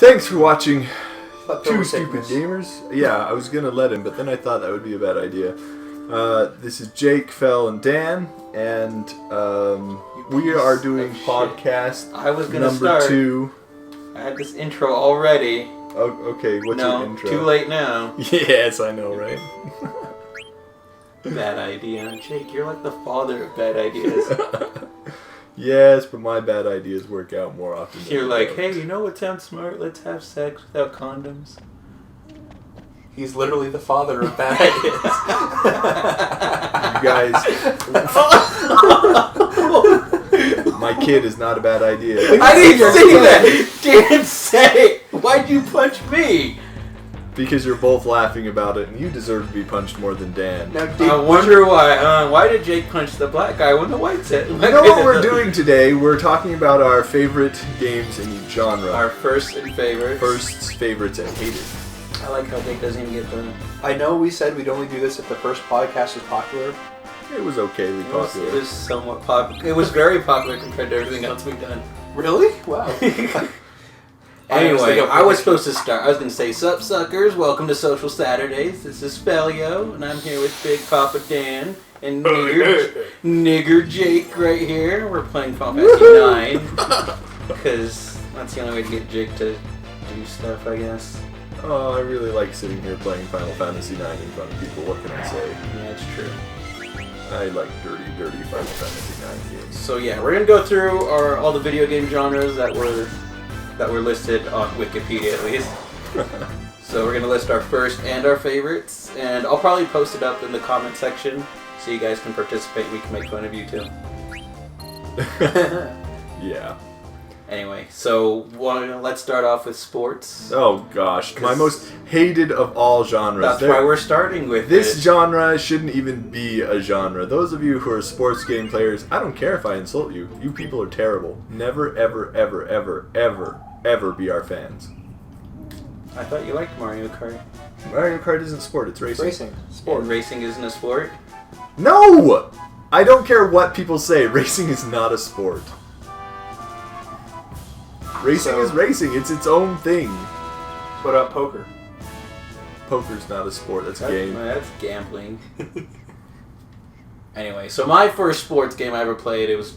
Thanks for watching Two Sickness. Stupid Gamers. Yeah, I was going to let him, but then I thought that would be a bad idea. This is Jake, Fel, and Dan, and we are doing podcast I was gonna number start. 2. I had this intro already. Oh, okay, what's your intro? Too late now. Yes, I know, right? Bad idea. Jake, you're like the father of bad ideas. Yes, but my bad ideas work out more often than You're they like, don't. hey, you know what sounds smart? Let's have sex without condoms. He's literally the father of bad You guys, my kid is not a bad idea. I didn't say that! Didn't say it! Why'd you punch me? Because you're both laughing about it, and you deserve to be punched more than Dan. Now, I wonder why. Why did Jake punch the black guy when the white said? You know what we're doing today? We're talking about our favorite games in each genre. Our first and favorites. Firsts, favorites, and hated. I like how Jake doesn't even get the... I know we said we'd only do this if the first podcast was popular. It was okayly It popular. was somewhat popular. It was very popular compared to everything else we've done. Really? Wow. Anyway, I was supposed to start. I was going to say, sup suckers, welcome to Social Saturdays. This is Felio, and I'm here with Big Papa Dan and Nigger Jake right here. We're playing Final Fantasy 9 because that's the only way to get Jake to do stuff, I guess. Oh, I really like sitting here playing Final Fantasy 9 in front of people. What can I say? Yeah, it's true. I like dirty Final Fantasy 9 games. So yeah, we're going to go through all the video game genres that were listed on Wikipedia at least. So we're going to list our first and our favorites, and I'll probably post it up in the comment section so you guys can participate. We can make fun of you too. Yeah. Anyway, so let's start off with sports. Oh gosh, my most hated of all genres. That's why we're starting with This it. genre shouldn't even be a genre. Those of you who are sports game players, I don't care if I insult you. You people are terrible. Never, ever, ever, ever, ever, ever be our fans. I thought you liked Mario Kart. Mario Kart isn't sport, it's racing. Racing. Sport. And racing isn't a sport? No! I don't care what people say. Racing is not a sport. Racing is racing. It's its own thing. What about poker? Poker's not a sport. That's a game. That's gambling. Anyway, so my first sports game I ever played, it was...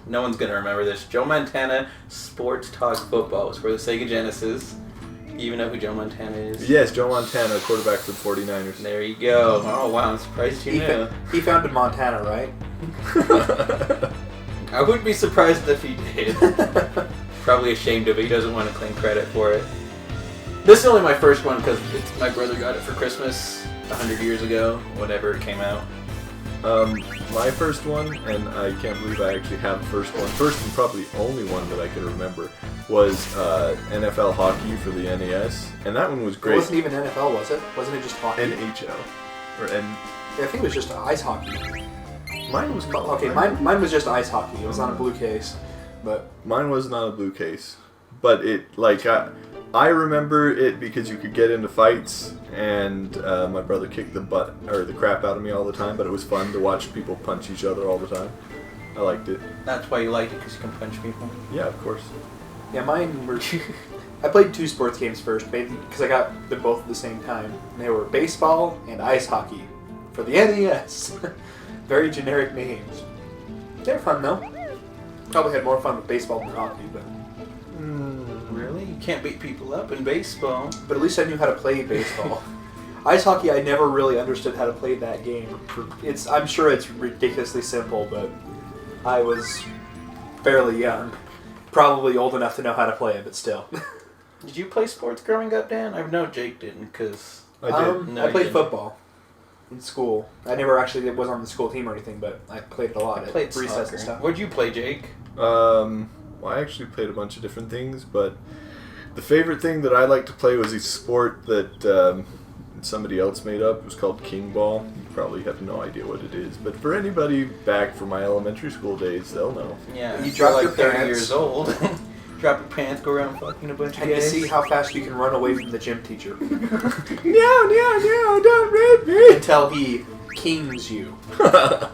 No one's going to remember this. Joe Montana Sports Talk Football. It was for the Sega Genesis. You even know who Joe Montana is? Yes, Joe Montana, quarterback for the 49ers. There you go. Oh, wow. I'm surprised you knew. He founded Montana, right? I wouldn't be surprised if he did. Probably ashamed of it. He doesn't want to claim credit for it. This is only my first one because my brother got it for Christmas 100 years ago, whenever it came out. My first one, and I can't believe I actually have the first one, first and probably only one that I can remember, was NFL hockey for the NES, and that one was It great. wasn't even NFL, was it? Wasn't it just hockey? NHL. Or N. I think it was just ice hockey. Mine was called. Okay, mine was just ice hockey. It was on a blue case, but Mine was not a blue case, but it I remember it because you could get into fights, and my brother kicked the crap out of me all the time. But it was fun to watch people punch each other all the time. I liked it. That's why you liked it, because you can punch people. Yeah, of course. yeah, mine were. I played 2 sports games first, because I got them both at the same time. And they were baseball and ice hockey for the NES. Very generic names. They're fun though. Probably had more fun with baseball than hockey, but Really? You can't beat people up in baseball. at least I knew how to play baseball. Ice hockey, I never really understood how to play that game. I'm sure it's ridiculously simple, but I was fairly young. Probably old enough to know how to play it, but still. Did you play sports growing up, Dan? I know Jake didn't, because... I did. No, I you played didn't. football in school. I never actually was on the school team or anything, but I played it a lot I at played recess soccer. and stuff. What'd you play, Jake? Well, I actually played a bunch of different things, but the favorite thing that I like to play was a sport that somebody else made up. It was called King Ball. You probably have no idea what it is, but for anybody back from my elementary school days, they'll know. Yeah, You you're drop like your 30 pants. years old. Drop your pants, go around fucking a bunch of And to guys. see how fast you can run away from the gym teacher No, don't rape me! until he kings you. You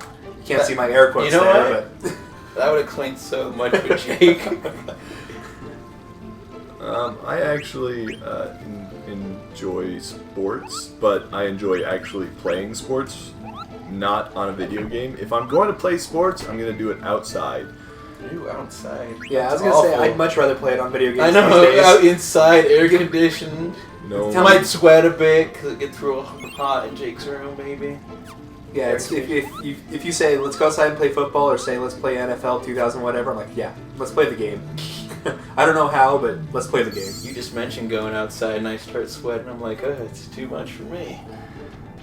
can't see my air quotes You know there, but That would explain so much with Jake. I actually enjoy sports, but I enjoy actually playing sports, not on a video game. If I'm going to play sports, I'm going to do it outside. Ooh, outside. Yeah, I was going to say, I'd much rather play it on video games. I know, out inside, air conditioned. No. I might sweat a bit because it gets real hot in Jake's room, maybe. Yeah, it's, if you say, let's go outside and play football, or say, let's play NFL 2000 whatever, I'm like, yeah, let's play the game. I don't know how, but let's play the game. You just mentioned going outside and I start sweating. I'm like, it's too much for me.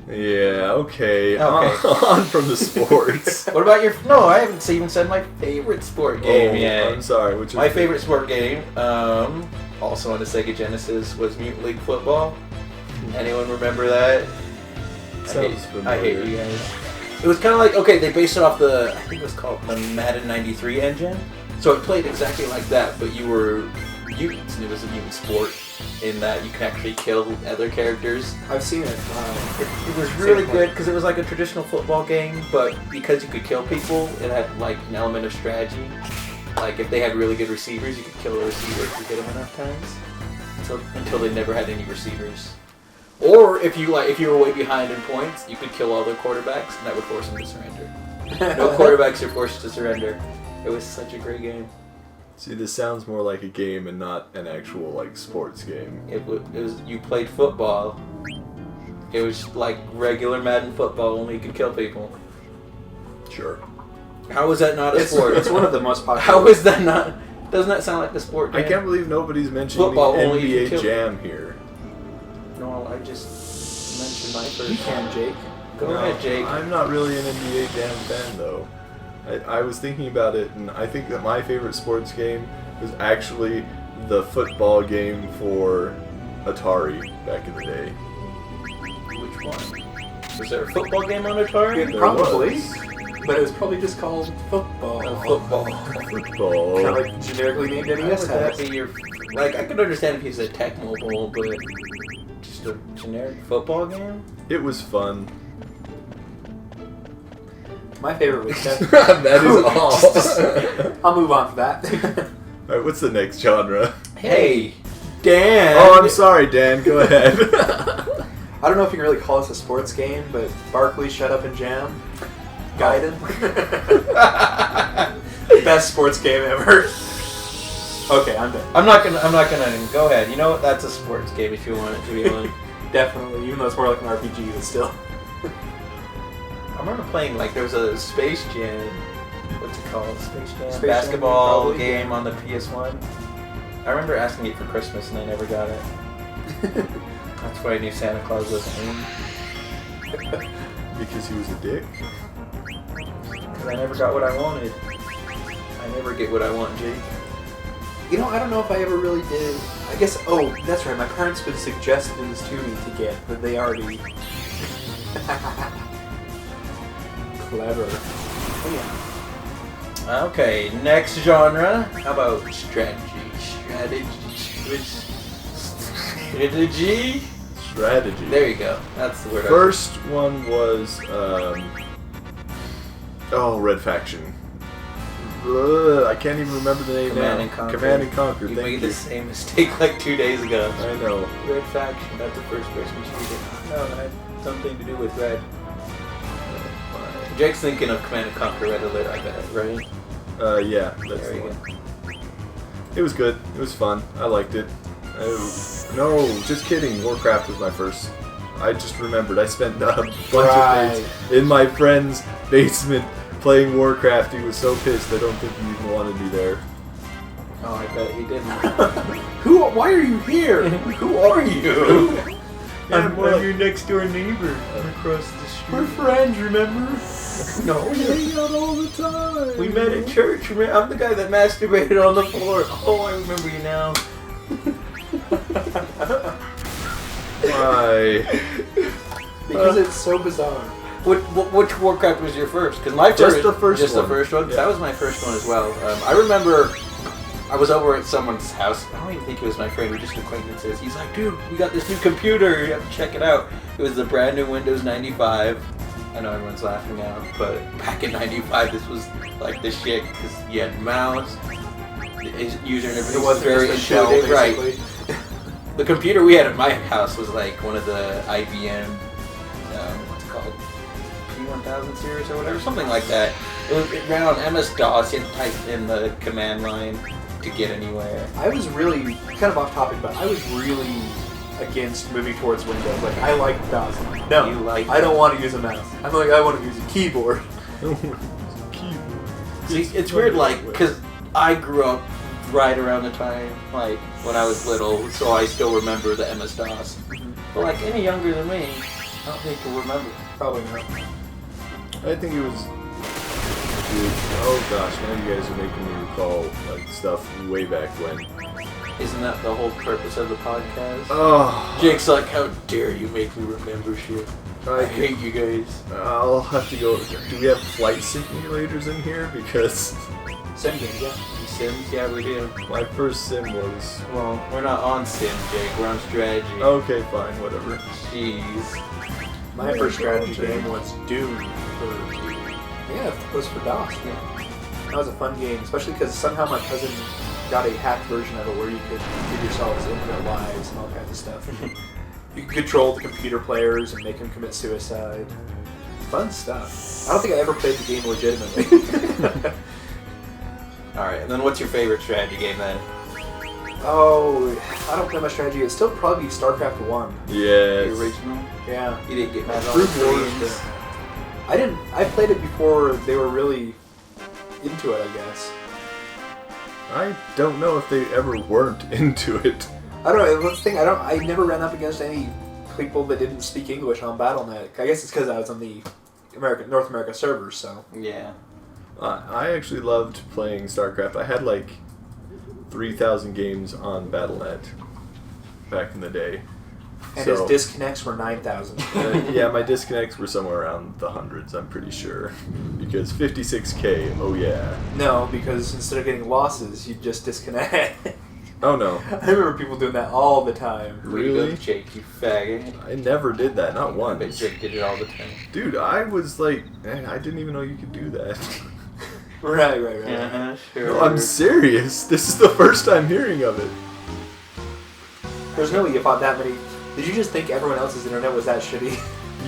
Yeah, okay. On from the sports. What about your... No, I haven't even said my favorite sport game yet. I'm sorry. Which my favorite sport game, also on the Sega Genesis, was Mutant League Football. Anyone remember that? I hate you guys. It was kind of like, okay, they based it off the, I think it was called the Madden 93 engine. So it played exactly like that, but you were mutants, and it was a mutant sport in that you can actually kill other characters. I've seen it. It was really good because it was like a traditional football game, but because you could kill people, it had like an element of strategy. Like if they had really good receivers, you could kill a receiver if you hit them enough times. Until they never had any receivers. Or if you were way behind in points, you could kill all their quarterbacks, and that would force them to surrender. No quarterbacks are forced to surrender. It was such a great game. See, this sounds more like a game and not an actual like sports game. It was you played football. It was like regular Madden football, only you could kill people. Sure. How is that not a sport? It's one of the most popular. How is that not? Doesn't that sound like the sport game? I can't believe nobody's mentioning Football the only you NBA can kill. Jam here. No, I just mentioned my first. You can, Jake. Go ahead, Jake. I'm not really an NBA Jam fan, though. I was thinking about it, and I think that my favorite sports game was actually the football game for Atari back in the day. Which one? Was there a football game on Atari? There Probably. was. But it was probably just called football. Football. Football. Kind of like generically named How would NES that has. be your... Like, I could understand if he's a Tecmo Bowl, but just a generic football game? It was fun. My favorite was That is all. I'll move on from that. Alright, what's the next genre? Hey, Dan! Oh, I'm sorry, Dan. Go ahead. I don't know if you can really call this a sports game, but Barkley, Shut Up and Jam. Gaiden. Best sports game ever. Okay, I'm done. I'm not gonna go ahead. You know what? That's a sports game if you want it to be one. Definitely, even though it's more like an RPG, but still. I remember playing, like, there was a Space Jam. What's it called? Space Jam? Space Basketball Jam, probably, game yeah. on the PS1. I remember asking it for Christmas and I never got it. That's why I knew Santa Claus wasn't in. Because he was a dick? Because I never got what I wanted. I never get what I want, Jake. You know, I don't know if I ever really did. I guess, oh, that's right, my parents been suggesting this to me to get, but they already... Clever. Oh, yeah. Okay, next genre. How about strategy? Strategy. There you go. That's the word. First one was, Red Faction. I can't even remember the name Command now. and Conquer. Command and Conquer. You Thank made you. the same mistake like 2 days ago. I know. Red Faction. That's the first person shooter. No, that had something to do with red. Jake's thinking of Command and Conquer Red Alert, I bet, right? Yeah, that's There the you one. go. It was good. It was fun. I liked it. No, just kidding. Warcraft was my first. I just remembered. I spent a bunch of days in my friend's basement playing Warcraft. He was so pissed. I don't think he even wanted me there. Oh, I bet he didn't. Why are you here? Who are you? I'm your next door neighbor. I'm across the street. We're friends, remember? No, We hang out all the time. we met at church. I'm the guy that masturbated on the floor. Oh, I remember you now. Why? Because it's so bizarre. Which Warcraft was your first? Because my Just first, the first just one. the first one. 'Cause Yeah. that was my first one as well. I remember I was over at someone's house. I don't even think it was my friend. We were just acquaintances. He's like, "Dude, we got this new computer. You have to check it out." It was the brand new Windows 95. I know everyone's laughing now, but back in '95, this was like the shit because you had mouse, His user interface It was wasn't very just a shell, intuitive, right? basically. The computer we had at my house was like one of the IBM, what's it called, P1000 series or whatever, something like that. It ran on MS-DOS. You had to type in the command line to get anywhere. I was really, kind of off topic, but I was really against moving towards Windows. Like, I like DOS. No, I don't want to use a mouse. I'm like, I want to use a keyboard. See, it's weird, like, because I grew up right around the time, like, when I was little, so I still remember the MS-DOS. But, like, any younger than me, I don't think you'll remember. Probably not. I think it was... Dude, oh gosh, now you guys are making me recall, like, stuff way back when. Isn't that the whole purpose of the podcast? Oh. Jake's like, how dare you make me remember shit. I hate you guys. I'll have to go... Do we have flight simulators in here? Because... Sim game, yeah. Sims? Yeah, we do. my first sim was... Well, we're not on Sim, Jake. We're on strategy. Okay, fine, whatever. Jeez. My first strategy game was Doom for... Yeah, it was for DOS. Yeah. That was a fun game, especially because somehow my cousin got a hacked version of it where you could give yourselves infinite lives and all kinds of stuff. You could control the computer players and make them commit suicide. Fun stuff. I don't think I ever played the game legitimately. Alright, and then what's your favorite strategy game then? Oh, I don't play much strategy. It'd still probably be StarCraft 1. The Yes. original? Yeah. You didn't get mad at all Brood the Wars. games? I played it before they were really into it, I guess. I don't know if they ever weren't into it. I don't know. That's the thing. I never ran up against any people that didn't speak English on BattleNet. I guess it's because I was on the North America servers. So Yeah. I actually loved playing StarCraft. I had like 3,000 games on BattleNet back in the day. and So- his disconnects were 9,000. Yeah, my disconnects were somewhere around the hundreds, I'm pretty sure. Because 56K, oh yeah. No, because instead of getting losses, you just disconnect. Oh no. I remember people doing that all the time. Really? Jake, you faggot. I never did that, not I bet once. Jake did it all the time. Dude, I was like, man, I didn't even know you could do that. Right. Sure. No, I'm serious. This is the first time hearing of it. There's no way you bought that many. Did you just think everyone else's internet was that shitty?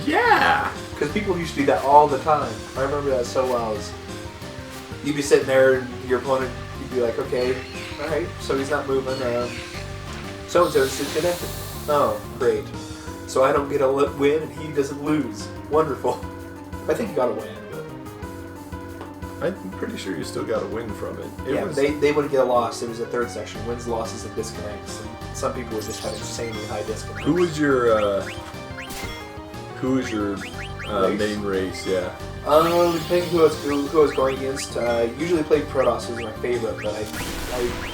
Yeah! Because people used to do that all the time. I remember that so well. You'd be sitting there and your opponent, you'd be like, okay, alright, so he's not moving. So-and-so is disconnected. Oh, great. So I don't get a win and he doesn't lose. Wonderful. I think you got a win. I'm pretty sure you still got a win from it. Yeah, was, they wouldn't get a loss. It was a third section. Wins, losses, and disconnects. And some people would just have insanely high disconnects. Who was your Race? main race? Yeah. Depending who I was going against, usually played Protoss was my favorite, but I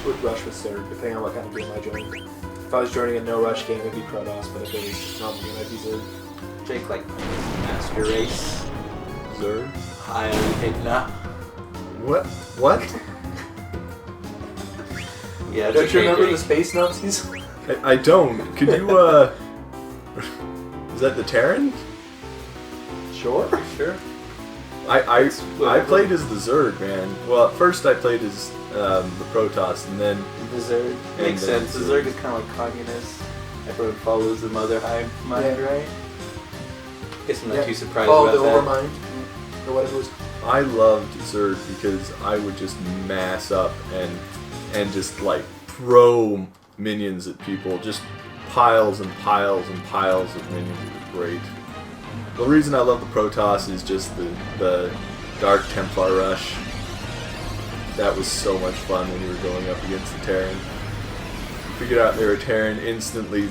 would rush with Zerg, depending on what kind of game I joined. If I was joining a no-rush game, it'd be Protoss, but if it was a normal game, I'd be Zerg. Jake like Master Race. Zerg. I think not. What? What? Yeah, Don't you remember the Space Nazis? I don't. Could you is that the Terran? Sure. I played as the Zerg, man. Well, at first I played as the Protoss, and then The Zerg. Makes then sense. The Zerg is kind of like communist. Everyone follows the Mother Hive mind, Yeah. right? Guess I'm not too surprised Oh, about the that. Overmind, or whatever it was. I loved Zerg because I would just mass up and just like throw minions at people, just piles and piles and piles of minions. It was great. The reason I love the Protoss is just the Dark Templar rush. That was so much fun when you were going up against the Terran. You figured out they were Terran instantly.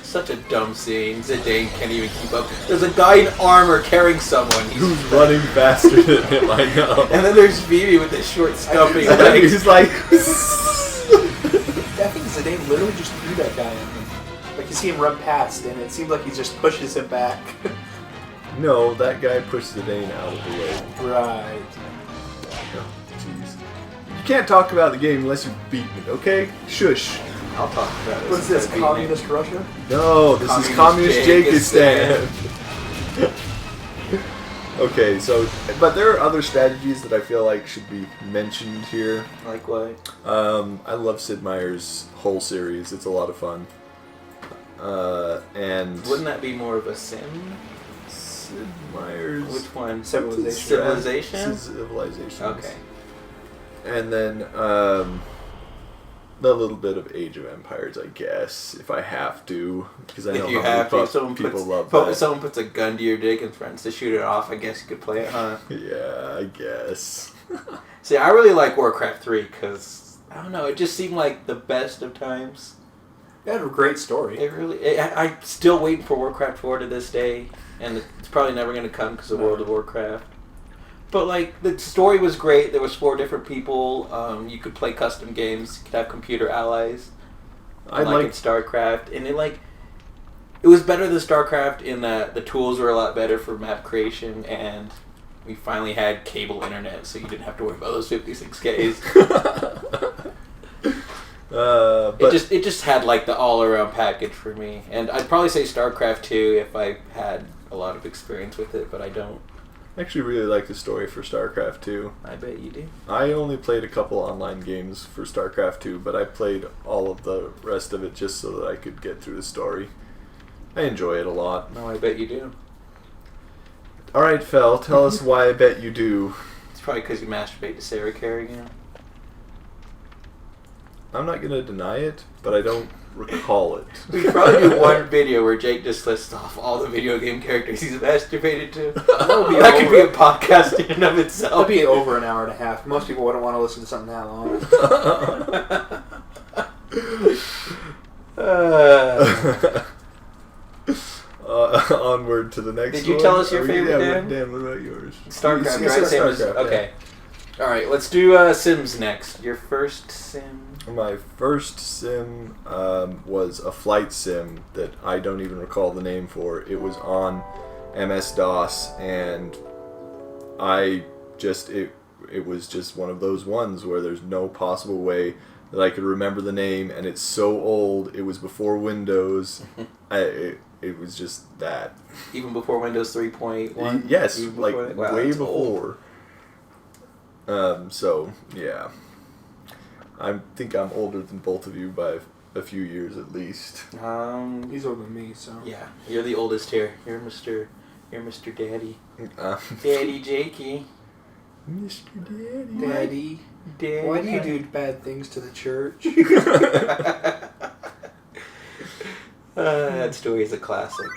Such a dumb scene. Zidane can't even keep up. There's a guy in armor carrying someone. Who's running faster than him? I know. And then there's Vivi with his short, stumpy And legs. he's like. I think Zidane literally just threw that guy in. Like you see him run past, and it seems like he just pushes him back. No, that guy pushed Zidane out of the way. Right. Oh, jeez. You can't talk about the game unless you beat me, okay? Shush. I'll talk about it. What's this, Communist Russia? No, this is Communist Communist Jakistan. Okay, so, but there are other strategies that I feel like should be mentioned here. Like what? I love Sid Meier's whole series. It's a lot of fun. And Wouldn't that be more of a sim? Sid Meier's Which one? Civilization. Civilization. Okay. And then the little bit of Age of Empires, I guess, if I have to, because I know If you how have many to, people love if that. someone puts a gun to your dick and threatens to shoot it off, I guess you could play it, huh? Yeah, I guess. See, I really like Warcraft 3 because, I don't know, it just seemed like the best of times. It had a great story. It really... I'm still waiting for Warcraft 4 to this day, and it's probably never going to come because of World of Warcraft. But, like, the story was great. There was 4 different people. You could play custom games. You could have computer allies. I like in StarCraft. And it was better than StarCraft in that the tools were a lot better for map creation, and we finally had cable internet, so you didn't have to worry about those 56Ks. but It just had like the all around package for me, and I'd probably say StarCraft 2 if I had a lot of experience with it, but I don't. I actually really like the story for StarCraft 2. I bet you do. I only played a couple online games for StarCraft 2, but I played all of the rest of it just so that I could get through the story. I enjoy it a lot. No, I bet you do. Alright, Fel, tell us why I bet you do. It's probably because you masturbate to Sarah Kerrigan. I'm not going to deny it, but I don't recall it. We could probably do one video where Jake just lists off all the video game characters he's masturbated to. That could be a podcast in and of itself. That'd be over an hour and a half. Most people wouldn't want to listen to something that long. Onward to the next one. Did you tell us your favorite, Dan? Dan, what about yours? StarCraft, Yes, right? Same as, StarCraft, okay. Alright, let's do Sims next. Your first sim? My first sim was a flight sim that I don't even recall the name for. It was on MS-DOS, and it was just one of those ones where there's no possible way that I could remember the name, and it's so old. It was before Windows. It was just that. Even before Windows 3.1? Yes, Even like before that? Wow, way that's before. So yeah, I think I'm older than both of you by a few years at least. old. He's older than me, so. Yeah, you're the oldest here. You're Mr. Daddy. Daddy Jakey. Mr. Daddy. Daddy. Why do you do bad things to the church? That story is a classic.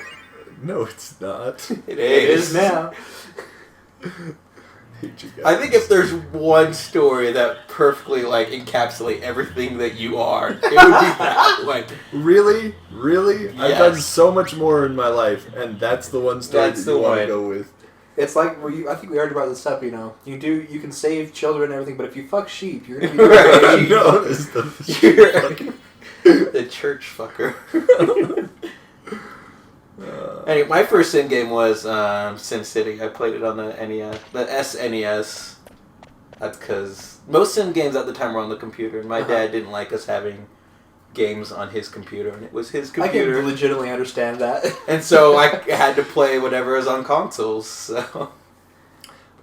No, it's not. It is now. Hate you guys. I think if there's one story that perfectly encapsulates everything that you are, it would be that one. Really? Really? Yes. I've done so much more in my life, and that's the one story That's that you the want to one. go with. It's like I think we already brought this up. You know, you can save children and everything, but if you fuck sheep, you're gonna be Right. No, it's the The church fucker. Anyway, my first sim game was SimCity. I played it on the NES, the SNES. That's because most sim games at the time were on the computer, and my dad didn't like us having games on his computer, and it was his I computer. can legitimately understand that. And so I had to play whatever was on consoles. So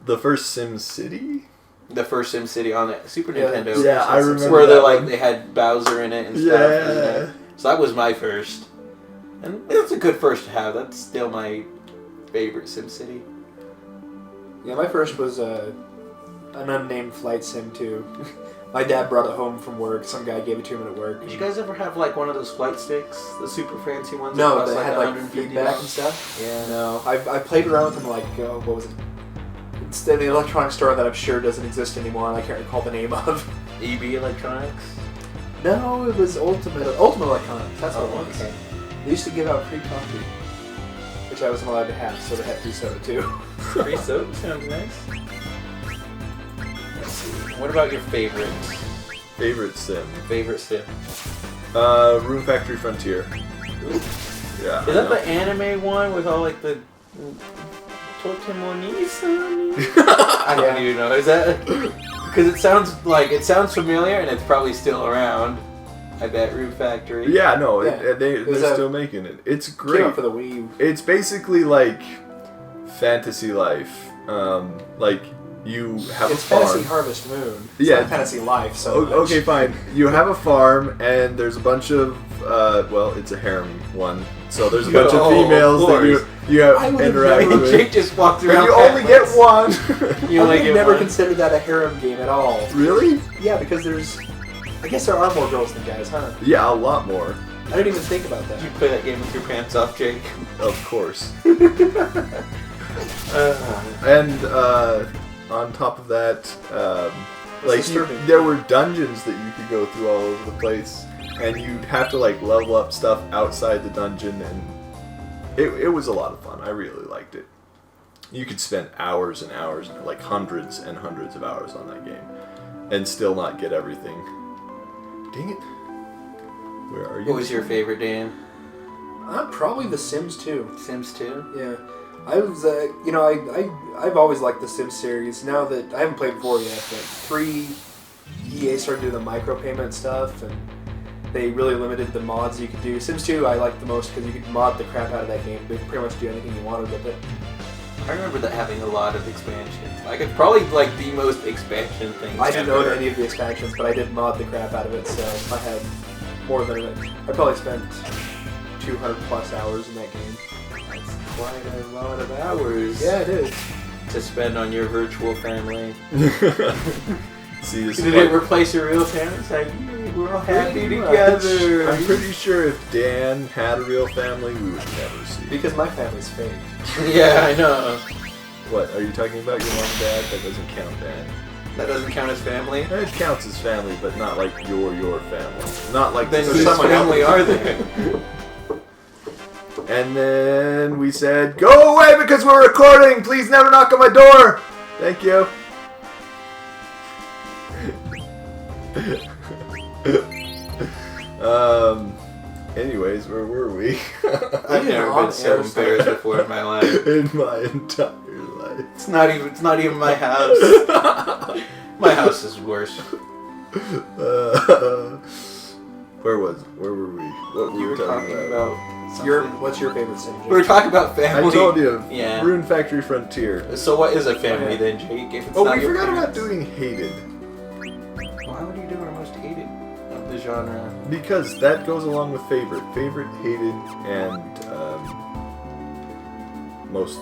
The first SimCity? the first SimCity on the Super Yeah. Nintendo. Yeah, I remember Where that one. they had Bowser in it and stuff. Yeah. So that was my first. And it's a good first to have. That's still my favorite SimCity. Yeah, my first was an unnamed flight sim too. My dad brought it home from work. Some guy gave it to him at work. Did you guys ever have one of those flight sticks? The super fancy ones? No, cost that had $150? feedback and stuff. Yeah. No, I played around with them what was it? It's the electronic store that I'm sure doesn't exist anymore, and I can't recall the name of. EB Electronics? No, it was Ultimate Electronics. That's what it was. Okay. They used to give out free coffee, which I wasn't allowed to have, so they had free soda too. Free soap sounds nice. Let's see. What about your favorite Favorite sim? sim? Room Factory Frontier. Yeah. Is that the anime one with all the Totemoni-san? I don't even know. Is that because it sounds familiar and it's probably still around. I bet Room Factory. Yeah, no, Yeah. they're still making it. It's Came great. out for the Wii U. It's basically like Fantasy Life Like, you have it's a farm. Fantasy Harvest Moon. It's Yeah. not Fantasy Life, so... Okay, fine. You have a farm, and there's a bunch of, well, it's a harem one. So there's a bunch of females that you have interact with. Jake just walked But around. you only get one. You only get never one. considered that a harem game at all. Really? Yeah, because there's... I guess there are more girls than guys, huh? Yeah, a lot more. I didn't even think about that. Did you play that game with your pants off, Jake? Of course. Uh, And on top of that, like disturbing. there were dungeons that you could go through all over the place, and you'd have to like level up stuff outside the dungeon, and it was a lot of fun. I really liked it. You could spend hours and hours, like hundreds and hundreds of hours on that game, and still not get everything. Dang it! Where are you? what was your favorite, Dan? Probably The Sims 2. Sims 2? Yeah. I was, I've always liked the Sims series. Now that, I haven't played 4 yet, but 3, EA started doing the micropayment stuff, and they really limited the mods you could do. Sims 2 I liked the most because you could mod the crap out of that game. You could pretty much do anything you wanted with it. I remember that having a lot of expansions. Like, it's probably like the most expansion thing. I didn't own ever. any of the expansions, but I did mod the crap out of it, so I had more than it. I probably spent 200 plus hours in that game. That's quite a lot of hours. Yeah, it is. To spend on your virtual family. See, this Did is it replace your real family? It's like, we're all happy Pretty much. together. I'm pretty sure if Dan had a real family, we would never see. Because my family's fake. Yeah, I know. What, are you talking about your mom and dad? That doesn't count, Dan. That doesn't count as family. It counts as family, but not like your family. Not like Then this whose is family are they? And then we said, go away because we're recording! Please never knock on my door! Thank you. Anyways, where were we? I've never been so embarrassed before in my life. In my entire life. It's not even my house. My house is worse. Where were we? What You were were talking about something. What's your favorite Sim? We were talking about family. I told you. Yeah. Rune Factory Frontier. So what is a family then, Jake? If it's Oh, not we your forgot about parents? doing hated. Why would you do our most hated of the genre? Because that goes along with favorite. Favorite, hated, and most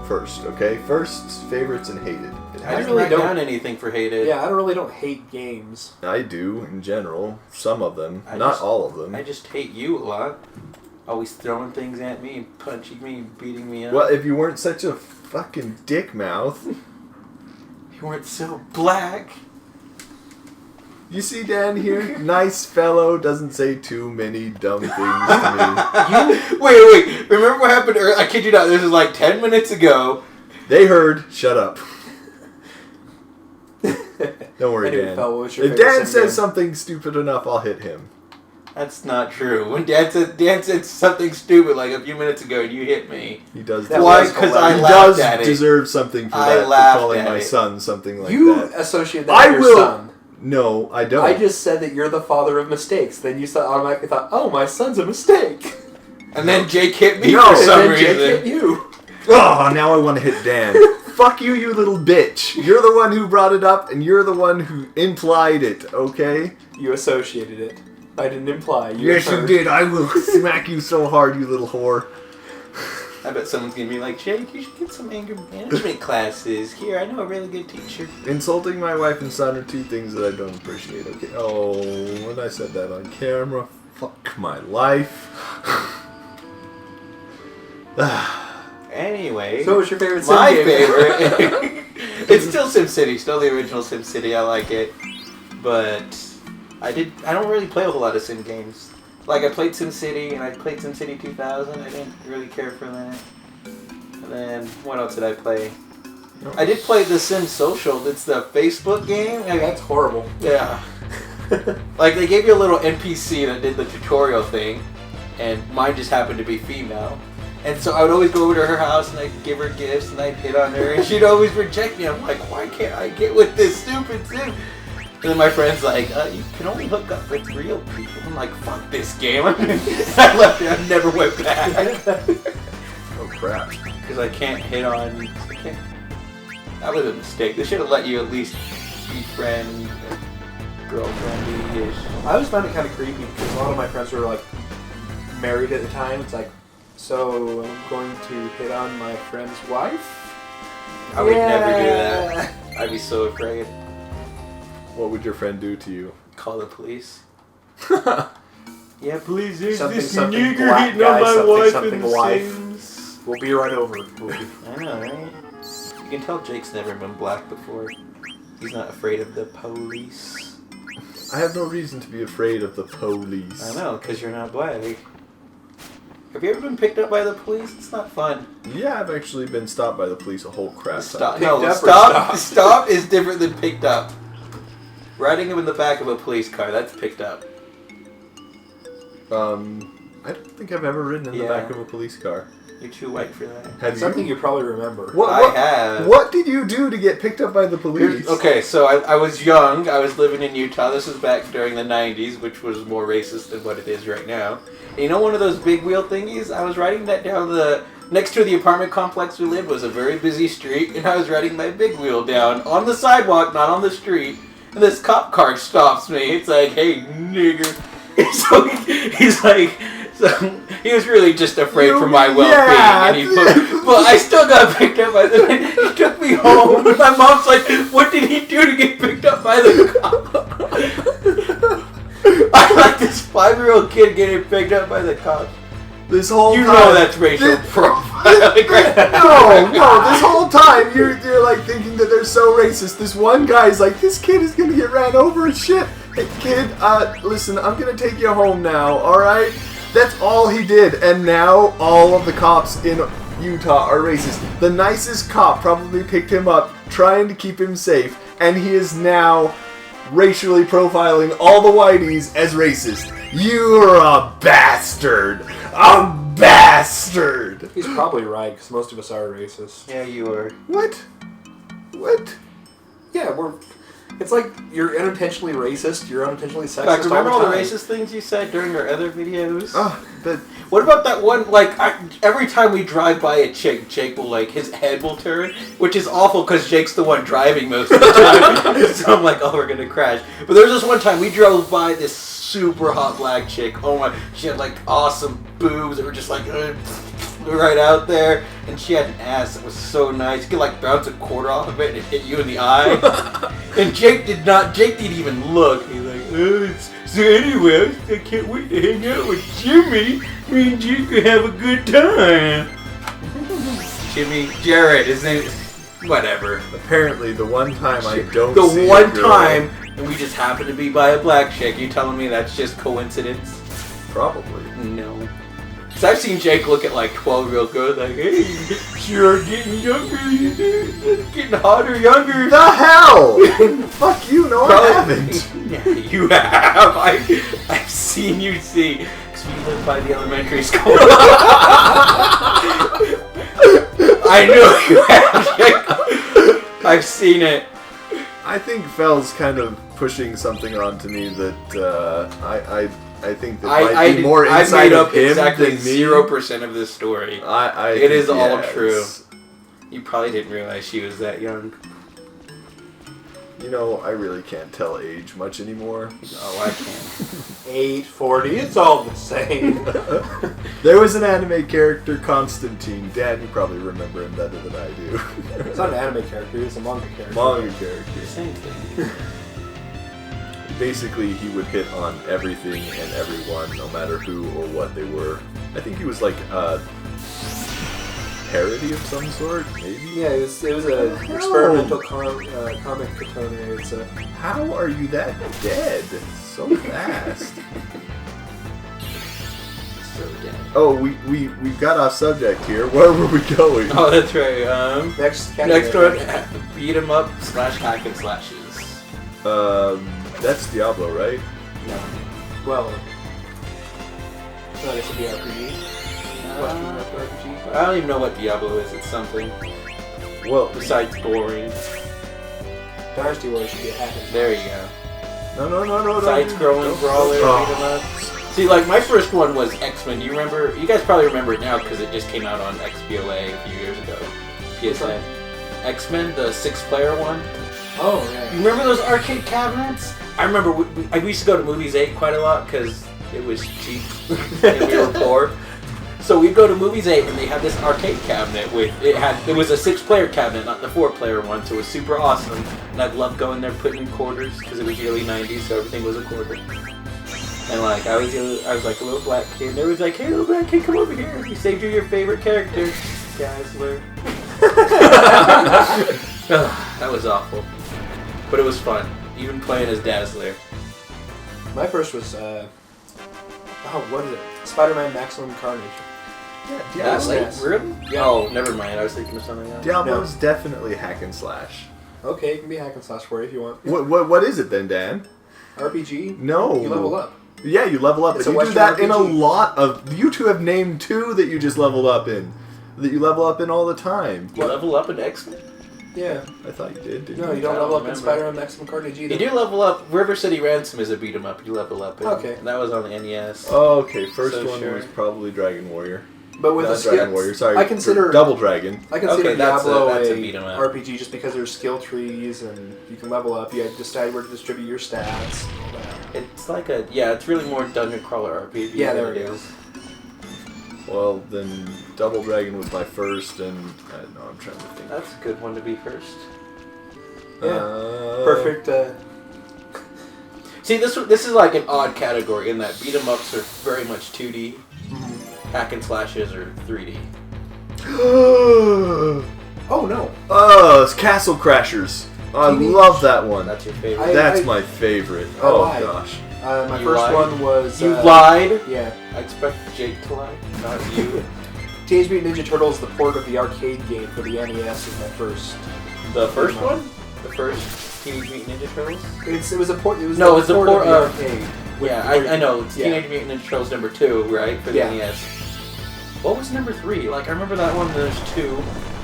first, okay? Firsts, favorites, and hated. It I has- didn't really write don't- down anything for hated. Yeah, I don't hate games. I do, in general. Some of them. I Not just- all of them. I just hate you a lot. Always throwing things at me, punching me, beating me up. Well, if you weren't such a fucking dick mouth. You weren't so black. You see Dan here? Nice fellow, doesn't say too many dumb things to Wait. Remember what happened earlier? I kid you not. This was like 10 minutes ago. me. They heard. Shut up. Don't worry, Anyway, Dan. Fel, what was your If favorite Dan Sim says game? something stupid enough, I'll hit him. That's not true. When Dan said something stupid like a few minutes ago, and you hit me. He does. That Why? was Because I He laughed does at it. deserve something for I that. For laughed calling at my it. son something like You that. associate that I with will- your son. No, I don't. I just said that you're the father of mistakes. Then you automatically thought, oh, my son's a mistake. And then Jake hit me No, for and some and then Jake reason. hit you. Oh, now I want to hit Dan. Fuck you, you little bitch. You're the one who brought it up, and you're the one who implied it, okay? You associated it. I didn't imply. Yes, you heard. did. I will smack you so hard, you little whore. I bet someone's gonna be like, Jake, you should get some anger management classes. Here, I know a really good teacher. Insulting my wife and son are two things that I don't appreciate, okay? Oh, when I said that on camera, fuck my life. Anyway, So, what's your favorite Sim my game? favorite. It's still SimCity, still the original SimCity. I like it, but I don't really play a whole lot of Sim games. Like I played SimCity and I played SimCity 2000. I didn't really care for that. And then what else did I play? I did play The Sims Social. It's the Facebook game. Yeah, that's horrible. Yeah. Like they gave you a little NPC that did the tutorial thing, and mine just happened to be female. And so I would always go over to her house and I'd give her gifts and I'd hit on her and she'd always reject me. I'm like, why can't I get with this stupid Sim? And then my friend's like, you can only hook up with real people. I'm like, fuck this game. I left it. I never went back. Oh, crap. Because I can't hit on... That was a mistake. They should have let you at least be friend, girlfriend-ish. I always found it kind of creepy because a lot of my friends were like married at the time. It's like, so I'm going to hit on my friend's wife? I would never do that. I'd be so afraid. What would your friend do to you? Call the police. Yeah, please, there's Something, this something nigger black hitting guy, on my something, wife something in the wife. Sims. We'll be right over. I know, right? You can tell Jake's never been black before. He's not afraid of the police. I have no reason to be afraid of the police. I know, because you're not black. Have you ever been picked up by the police? It's not fun. Yeah, I've actually been stopped by the police a whole crap Stop. ton. No, Picked up or stop. stopped? Stop is different than picked up. Riding him in the back of a police car, that's picked up. I don't think I've ever ridden in the back of a police car. You're too white for that. Have Something you? you probably remember. I have. What did you do to get picked up by the police? Okay, so I was young. I was living in Utah. This was back during the 90s, which was more racist than what it is right now. And you know one of those big wheel thingies? I was riding that down the... Next to the apartment complex we lived was a very busy street, and I was riding my big wheel down on the sidewalk, not on the street. And this cop car stops me. It's like, hey, nigger. And so he's like... So he was really just afraid for my well-being, and but I still got picked up by the. He took me home. My mom's like, "What did he do to get picked up by the cop?" I'm like this 5-year-old kid getting picked up by the cops. This whole You time, know that's racial profiling, right? No, this whole time you're like thinking that they're so racist. This one guy's like, this kid is gonna get ran over and shit. Hey kid, listen, I'm gonna take you home now, alright? That's all he did, and now all of the cops in Utah are racist. The nicest cop probably picked him up, trying to keep him safe, and he is now racially profiling all the whiteys as racist. You're a bastard! A bastard! He's probably right, because most of us are racist. Yeah, you are. What? What? Yeah, it's like you're unintentionally racist, you're unintentionally sexist. Like, remember all the time. racist things you said during our other videos? But What about that one, like, every time we drive by a chick, Jake will, like, his head will turn, which is awful because Jake's the one driving most of the time. So I'm like, oh, we're gonna crash. But there was this one time we drove by this super hot black chick. Oh my, she had, like, awesome boobs that were just, like, right out there. And she had an ass that was so nice. You could, like, bounce a quarter off of it and it hit you in the eye. And Jake didn't even look. He's like, oh, so anyway, I can't wait to hang out with Jimmy. Me and Jake could have a good time. Jared, his name is... Whatever. apparently the one time I don't The see one a girl, time, and we just happened to be by a black chick. You telling me that's just coincidence? Probably. No. Cause I've seen Jake look at like 12-year-old girls like, hey, you're getting younger, getting hotter, younger. The hell? Fuck you, no I haven't. Yeah, you have. I've seen you see. Because we live by the elementary school. I know you have, Jake. I've seen it. I think Fell's kind of pushing something onto me that I think that might be more I inside made of up him exactly than me. 0% of this story. It is all true. You probably didn't realize she was that young. You know, I really can't tell age much anymore. Oh, I can't. 840, it's all the same. There was an anime character, Constantine. Dan, you probably remember him better than I do. It's not an anime character, it's a manga character. Manga character. Same thing. Basically, he would hit on everything and everyone, no matter who or what they were. I think he was like a parody of some sort, maybe? Yeah, it was an experimental comic katone. It's a... How are you that dead so fast? So dead. Oh, we got off subject here. Where were we going? Oh, that's right. Next one, beat 'em up / hack and slashes. That's Diablo, right? No. Well, it's a RPG. Western RPG. I don't even know what Diablo is. It's something Well, besides boring. Dynasty Warriors should be a hack and There you go. no. Side-scrolling brawler, Oh. beat 'em up. See, like my first one was X-Men. You remember? You guys probably remember it now because it just came out on XBLA a few years ago. PSN. X-Men, the 6-player one. Oh, yeah. You remember those arcade cabinets? I remember we used to go to Movies 8 quite a lot because it was cheap and we were poor. So we'd go to Movies 8 and they had this arcade cabinet with it was a 6-player cabinet, not the 4-player one, so it was super awesome. And I'd love going there putting in quarters because it was the early 90s, so everything was a quarter. And like I was like a little black kid, and everyone's like, "Hey, little black kid, come over here. You saved your favorite character, Dazzler." That was awful, but it was fun. Even playing as Dazzler. My first was what is it? Spider-Man Maximum Carnage. Yeah, That's Diablo's, really? Yeah. Oh, never mind. I was thinking of something else. Diablo's definitely hack and slash. Okay, it can be hack and slash for you if you want. What is it then, Dan? RPG? No. You level up. Yeah, you level up. It's But a you do Western that in a RPG. lot of... You two have named 2 that you just leveled up in. That you level up in all the time. You level up in X-Men? Yeah. I thought you did, didn't No, you? you don't I level don't up in remember. Spider-Man Maximum Carnage either. You do level up. River City Ransom is a beat 'em up. You level up in. Okay. And that was on the NES. Oh, okay. First So one sure. was probably Dragon Warrior. But with Not the Dragon skill, Warrior, sorry. I consider Double Dragon. I consider Okay, that's Diablo a a beat 'em up. RPG just because there's skill trees and you can level up. You decide where to distribute your stats. All that. It's like it's really more dungeon crawler RPG. Yeah, than there it we go. is. Well, then Double Dragon was my first, and I don't know, I'm trying to think. That's a good one to be first. Yeah. Perfect. See, this is like an odd category in that beat 'em ups are very much 2D, hack and slashes are 3D. Oh no. It's Castle Crashers. I Teenage- love that one. That's your favorite. That's I- my favorite. I Oh lied. gosh. My You first lied? one was. You lied. Yeah. I expect Jake to lie, not you. Teenage Mutant Ninja Turtles, the port of the arcade game for the NES, is my first. The first one? The first Teenage Mutant Ninja Turtles? It was a port. It was No, the it's the port port of the of- arcade. Yeah, I know. It's Yeah. Teenage Mutant Ninja Turtles number 2, right? For the Yeah. NES. What was number 3? Like, I remember that one, there's 2.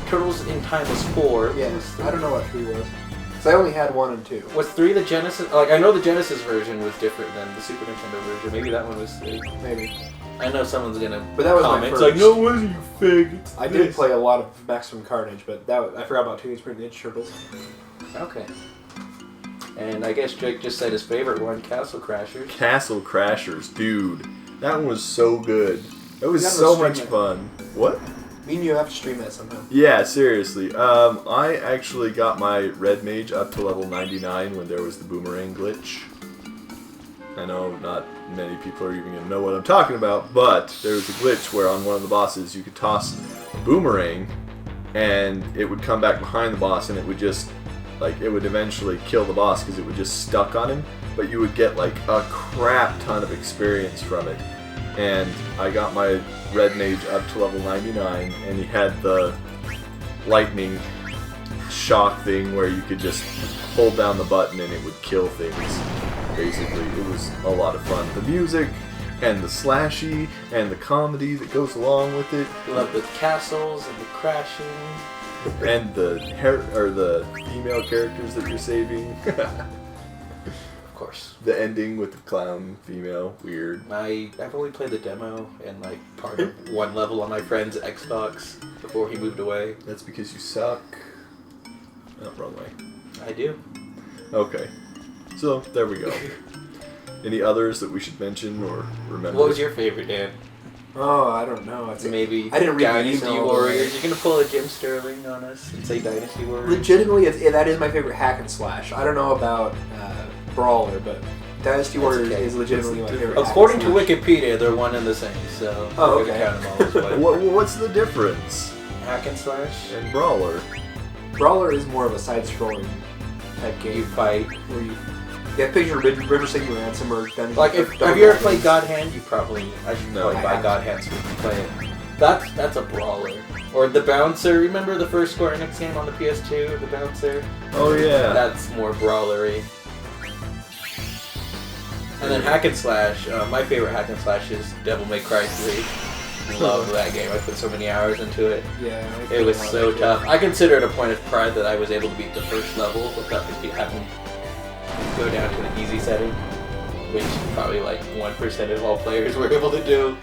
Turtles in Time was 4. Yeah. I don't know what 3 was. Because I only had 1 and 2. Was 3 the Genesis? Like, I know the Genesis version was different than the Super Nintendo version. Maybe that one was 3. Maybe. I know someone's gonna But that was my comment. It's first. like, no, it wasn't, you fig. It's I did this." play a lot of Maximum Carnage, but I forgot about Teenage Mutant Ninja Turtles. Okay. And I guess Jake just said his favorite one, Castle Crashers. Castle Crashers, dude. That one was so good. It was You gotta so stream much it. fun. What? Me and you have to stream that sometime. Yeah, seriously. I actually got my Red Mage up to level 99 when there was the boomerang glitch. I know not many people are even going to know what I'm talking about, but there was a glitch where on one of the bosses you could toss a boomerang and it would come back behind the boss and it would just, like, it would eventually kill the boss because it would just stuck on him, but you would get, like, a crap ton of experience from it. And I got my Red Mage up to level 99, and he had the lightning shock thing where you could just hold down the button and it would kill things. Basically, it was a lot of fun. The music, and the slashy, and the comedy that goes along with it, Love the castles and the crashing. and the female characters that you're saving. Of course. The ending with the clown female, weird. I've only played the demo and like part of one level on my friend's Xbox before he moved away. That's because you suck. Oh, wrong way. I do. Okay. So, there we go. Any others that we should mention or remember? What was your favorite, Dan? Oh, I don't know. I'd say Maybe I didn't read the Dynasty email. Warriors. You're gonna pull a Jim Sterling on us and say Dynasty Warriors? Legitimately, that is my favorite hack and slash. I don't know about Brawler, but Dynasty Warriors okay. is legitimately my favorite. According to hack and slash. Wikipedia, they're one and the same, so Oh, we're gonna okay. count them all as one. What's the difference? Hack and slash. And Brawler? Brawler is more of a side-scrolling type game. You fight. Where you picture River City Ransom or Dungeon. Like, have you ever played God Hand? You probably. I should No, probably I buy haven't. God Hand so we can play it. That's a brawler. Or the Bouncer. Remember the first Square Enix game on the PS2, the Bouncer? Oh, yeah. That's more brawlery. And then hack and slash. My favorite hack and slash is Devil May Cry 3. Love that game. I put so many hours into it. Yeah. It was so tough. I consider it a point of pride that I was able to beat the first level without having to go down to an easy setting, which probably like 1% of all players were able to do.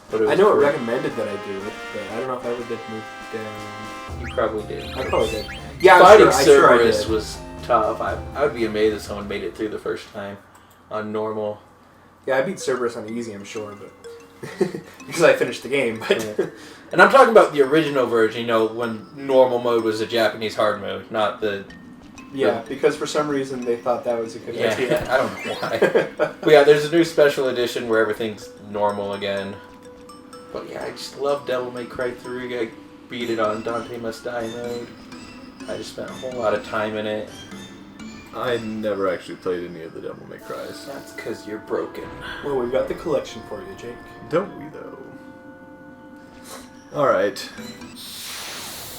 But it was I know it free. recommended that I do it, but I don't know if I ever did move down. You probably did. I probably did. Yeah, fighting I'm sure I Cerberus did. was tough. I would be amazed if someone made it through the first time on normal. Yeah, I beat Cerberus on easy, I'm sure, but because I finished the game. But Yeah. And I'm talking about the original version, you know, when normal mode was a Japanese hard mode, not the... yeah, because for some reason they thought that was a good idea. I don't know why. But yeah, there's a new special edition where everything's normal again. But yeah, I just love Devil May Cry 3. I beat it on Dante Must Die mode. I just spent a whole lot of time in it. I never actually played any of the Devil May Cries. That's because you're broken. Well, we've got the collection for you, Jake. Don't we, though? Alright.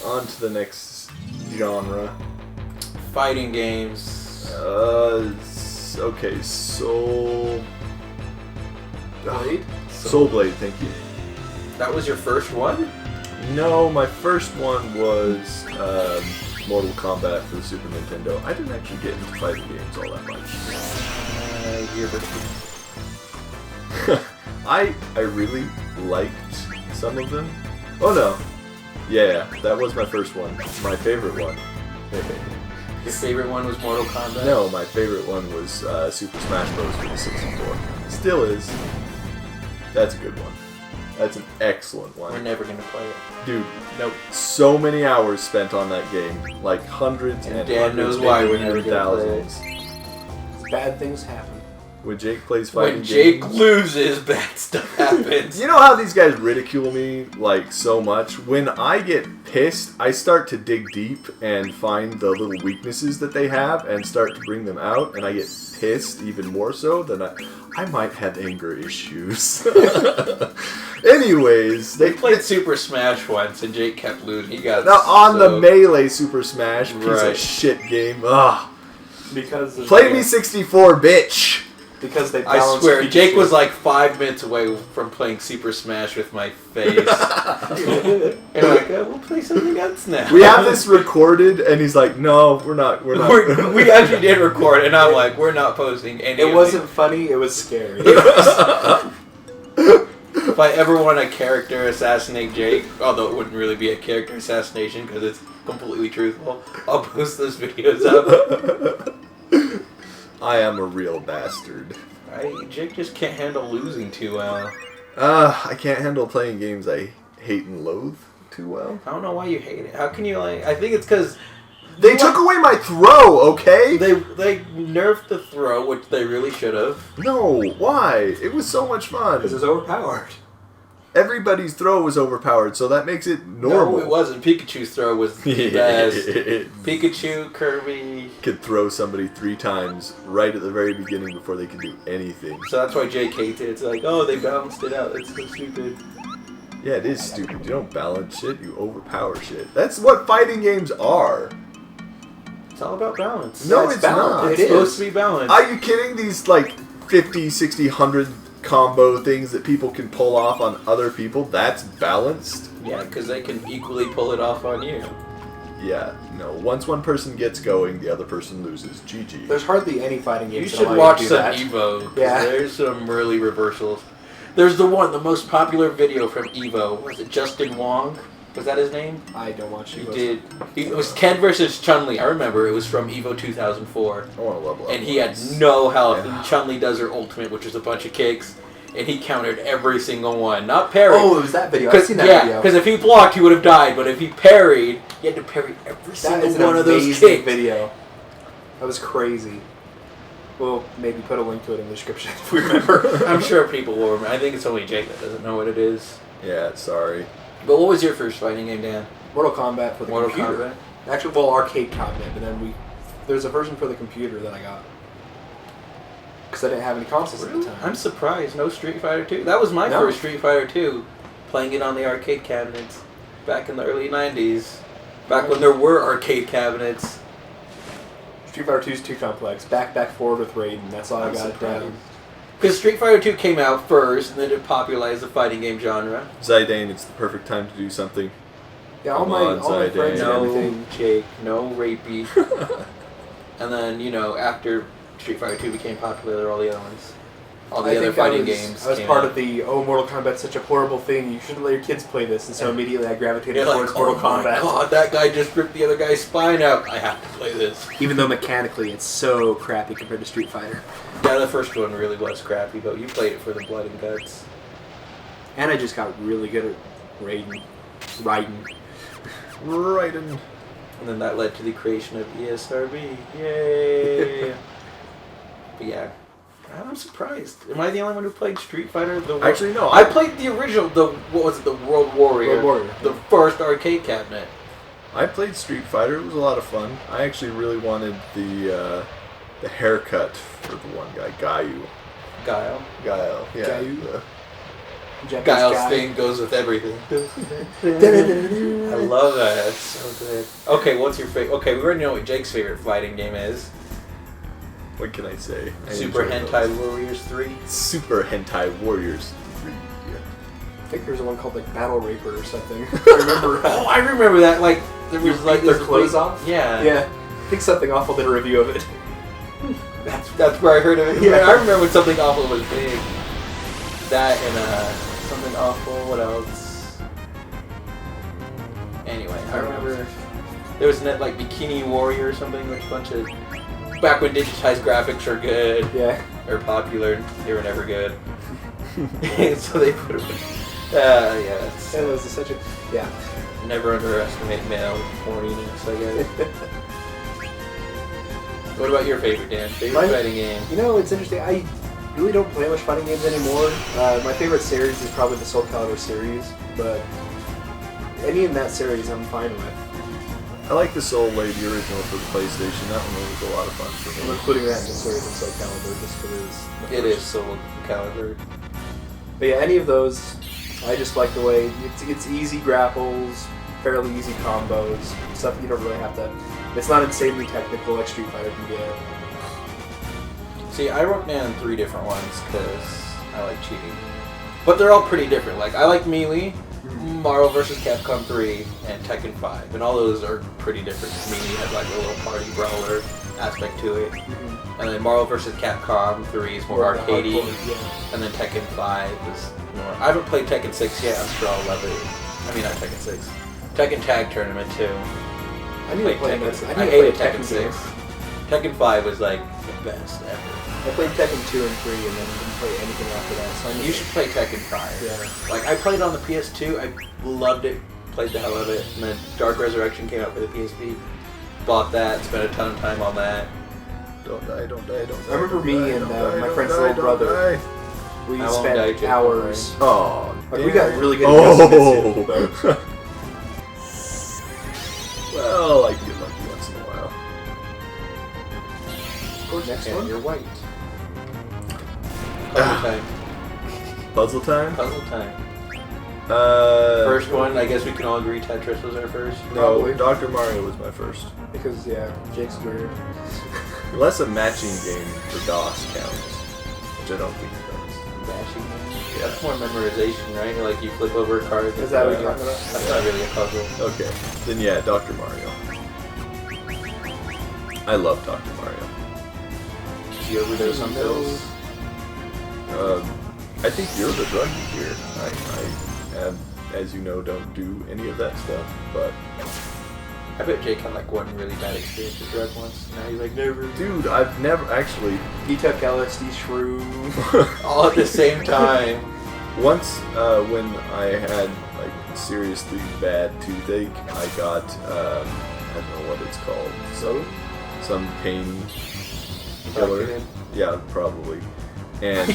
On to the next genre. Fighting games. Okay, Soul... Blade? Soul Blade, thank you. That was your first one? No, my first one was Mortal Kombat for the Super Nintendo. I didn't actually get into fighting games all that much. I really liked some of them. Oh no. Yeah, that was my first one. My favorite one. Your favorite one was Mortal Kombat? No, my favorite one was Super Smash Bros. For the 64. Still is. That's a good one. That's an excellent one. We're never gonna play it. Dude, nope. So many hours spent on that game. Like hundreds and Dan hundreds, knows why maybe we're never even gonna play it. thousands. Bad things happen. When Jake plays fighting When Jake games. loses, bad stuff happens. You know how these guys ridicule me, like, so much? When I get pissed, I start to dig deep and find the little weaknesses that they have and start to bring them out, and I get pissed even more so than I might have anger issues. Anyways, They played Super Smash once, and Jake kept losing. He got on the Melee Super Smash, piece Right. of shit game. Ugh. Because of Play me 64, bitch! Because they I balanced swear, Pikachu. Jake was like 5 minutes away from playing Super Smash with my face. And like, we'll play something else now. We have this recorded, and he's like, no, we're not. we actually did record, and I'm like, we're not posting any It of wasn't funny, it was scary. If I ever want to character assassinate Jake, although it wouldn't really be a character assassination because it's completely truthful, I'll post those videos up. I am a real bastard. Jake just can't handle losing too well. I can't handle playing games I hate and loathe too well. I don't know why you hate it. How can you like? I think it's because They took away my throw, okay? they nerfed the throw, which they really should have. No, why? It was so much fun. Because it was overpowered. Everybody's throw was overpowered, so that makes it normal. No, it wasn't. Pikachu's throw was the best. Pikachu, Kirby. Could throw somebody 3 times right at the very beginning before they could do anything. So that's why Jake hates it. It's like, oh, they balanced it out. That's so stupid. Yeah, it is stupid. You don't balance shit, you overpower shit. That's what fighting games are. It's all about balance. No, it's it's not. balanced. It's It supposed is. to be balanced. Are you kidding? These, like, 50, 60, 100 combo things that people can pull off on other people, that's balanced? Yeah, because they can equally pull it off on you. Yeah, no. Once one person gets going, the other person loses. GG. There's hardly any fighting You games that should allow watch you to do some that. Evo. 'Cause Yeah. There's some really reversals. There's the most popular video from Evo. Was it Justin Wong? Was that his name? I don't watch He Evo. did. It was Ken versus Chun-Li. I remember it was from Evo 2004. I want to level up. And he had once. no health. Yeah. And Chun-Li does her ultimate, which is a bunch of kicks. And he countered every single one. Not parry. Oh, it was that video. I've seen that yeah, video. because if he blocked, he would have died. But if he parried, he had to parry every That single is an one of those amazing kicks. video. That was crazy. We'll maybe put a link to it in the description if we remember. I'm sure people will remember. I think it's only Jake that doesn't know what it is. Yeah, sorry. But what was your first fighting game, Dan? Mortal Kombat for the Mortal computer. Kombat? Actually, well, arcade cabinet, but then there's a version for the computer that I got. Because I didn't have any consoles at the time. I'm surprised. No Street Fighter 2. That was my No. first Street Fighter 2. Playing it on the arcade cabinets. Back in the early 90s. Back when there were arcade cabinets. Street Fighter 2 is too complex. Back, forward with Raiden. That's all I got it down. Because Street Fighter 2 came out first, and then it popularized the fighting game genre. Zidane, it's the perfect time to do something. Yeah, all Come my on, Zidane. friends and No, everything. Jake, no rapey. And then, after Street Fighter 2 became popular, there were all the other ones. all the other fighting games. I was part of the Mortal Kombat's such a horrible thing. You shouldn't let your kids play this, and so immediately I gravitated towards Mortal Kombat. God, that guy just ripped the other guy's spine out. I have to play this. Even though mechanically it's so crappy compared to Street Fighter. Yeah, the first one really was crappy, but you played it for the blood and guts. And I just got really good at Raiden. And then that led to the creation of ESRB. Yay! But yeah, I'm surprised. Am I the only one who played Street Fighter? Actually, no. I played the original. What was it? The World Warrior. World Warrior. The first arcade cabinet. I played Street Fighter. It was a lot of fun. I actually really wanted the haircut for the one guy, Guile. Guile. Yeah. Guile. Guile's thing goes with everything. I love that. That's so good. Okay, what's your favorite? Okay, we already know what Jake's favorite fighting game is. What can I say? Super Hentai Warriors 3. Super Hentai Warriors 3. Yeah. I think there was one called like Battle Raper or something. I remember. I remember that. Like there was like their clothes off. Yeah. Yeah. I think Something Awful did a review of it. That's where I heard of it. Yeah, I remember when Something Awful was big. That and Something Awful. What else? Anyway, I remember there was like Bikini Warrior or something, like a bunch of back when digitized graphics were good. Yeah. Or popular, they were never good. So they put them. Yeah. It was such a Never underestimate male horniness, I guess. What about your favorite, Dan? Favorite fighting game? You know, it's interesting. I really don't play much fighting games anymore. My favorite series is probably the Soul Calibur series, but any in that series I'm fine with. I like the Soul Blade, the original for the PlayStation. That one was a lot of fun for me. I'm including that in the series of Soul Calibur just because it is Soul Calibur. But yeah, any of those, I just like the way it's easy grapples, fairly easy combos, stuff you don't really have to. It's not insanely technical like Street Fighter can get. See, I wrote down 3 different ones because I like cheating. But they're all pretty different. Like, I like Melee, Marvel vs. Capcom 3, and Tekken 5. And all those are pretty different. Melee has like a little party brawler aspect to it. Mm-hmm. And then Marvel vs. Capcom 3 is more arcadey. Yeah. And then Tekken 5 is more... I haven't played Tekken 6 yet. I'm sure I'll love it. I mean, not Tekken 6. Tekken Tag Tournament, too. I need to play Tekken 6. I hated Tekken 6. Tekken 5 was like the best ever. I played Tekken 2 and 3 and then didn't play anything after that. So you should play Tekken 5. Yeah. Like, I played on the PS2. I loved it. Played the hell out of it. And then Dark Resurrection came out for the PSP. Bought that. Spent a ton of time on that. Don't die. I remember me and my friend's little brother. We spent hours. Oh, like, we got really good at Yosemite. Well, I get lucky once in a while. Next one. You're white. Puzzle time. Puzzle time? Puzzle time. First First one, I guess we can all agree Tetris was our first. No, Probably. Dr. Mario was my first. Because, Jake's weird. Unless a matching game for DOS counts, which I don't think it does. Matching game? That's more memorization, right? Like you flip over a card. Is that what you're talking about? That's not really a puzzle. Okay, then yeah, Dr. Mario. I love Dr. Mario. Did you overdose on pills? I think you're the druggie here. I, as you know, don't do any of that stuff, but... I bet Jake had like one really bad experience with drugs once. Now he's like, never. Dude, I've never actually... He took LSD shroom. All at the same time. Once, when I had like seriously bad toothache, I got, I don't know what it's called. Some pain killer. Yeah, probably. And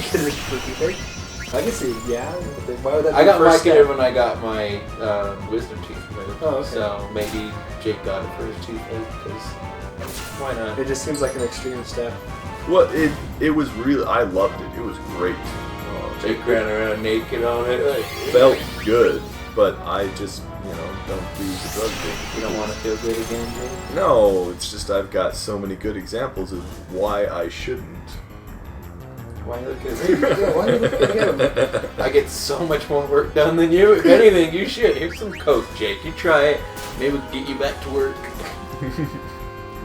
I can see, yeah. Why would that be I got the first Vicodin step? when I got my wisdom teeth removed. Oh, okay. So maybe Jake got it for his toothache because why not? It just seems like an extreme step. well, it was really, I loved it. It was great. Jake ran around naked on it. Like, Felt good, but I just, don't do the drug thing. You don't want to feel good again, Jake? No, it's just I've got so many good examples of why I shouldn't. Why look at me? Yeah, why are you looking at him? I get so much more work done than you. If anything, you should. Here's some coke, Jake. You try it. Maybe we can get you back to work.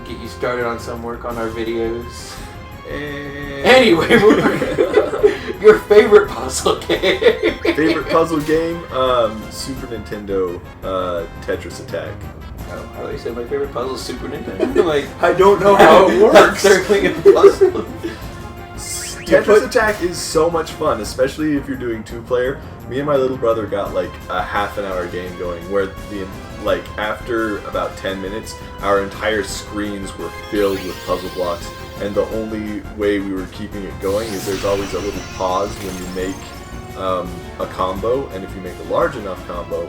Get you started on some work on our videos. Anyway, your favorite puzzle game? Favorite puzzle game? Super Nintendo Tetris Attack. Oh, I thought you said my favorite puzzle is Super Nintendo. Like, I don't know how it works. That's certainly a puzzle. Tetris Attack is so much fun, especially if you're doing 2-player. Me and my little brother got like a half-an-hour game going where after about 10 minutes, our entire screens were filled with puzzle blocks, and the only way we were keeping it going is there's always a little pause when you make a combo, and if you make a large enough combo,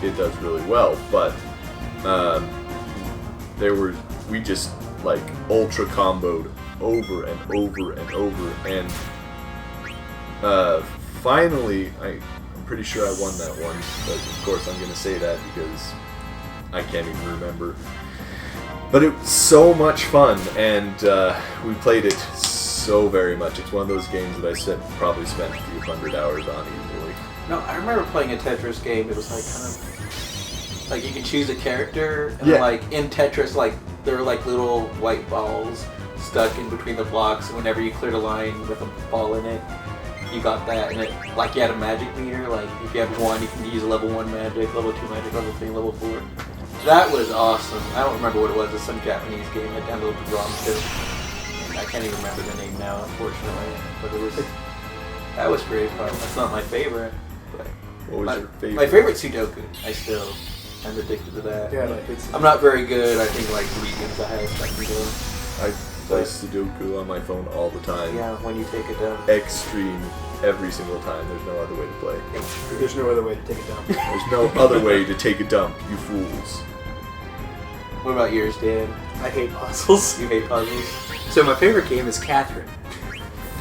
it does really well. But we just like ultra comboed over and over and over, and finally, I'm pretty sure I won that one, but of course I'm going to say that because I can't even remember. But it was so much fun, and we played it so very much. It's one of those games that I probably spent a few hundred hours on easily. No, I remember playing a Tetris game. It was like kind of like you could choose a character, and like in Tetris, like there were like little white balls stuck in between the blocks, and whenever you cleared a line with a ball in it, you got that, and it like you had a magic meter. Like if you have 1, you can use a level 1 magic, level 2 magic, level 3, level 4. That was awesome. I don't remember what it was. It's some Japanese game. I downloaded the ROM too. I can't even remember the name now, unfortunately. But that was great fun. That's not my favorite. But What was your favorite? My favorite Sudoku. I'm addicted to that. Yeah, like I'm not very good. I think like 3 games the highest I can do. I play Sudoku on my phone all the time. Yeah, when you take it down. Extreme every single time. There's no other way to play. There's no other way to take it down. There's no other way to take a dump, you fools. What about yours, Dan? I hate puzzles. You hate puzzles? So my favorite game is Catherine.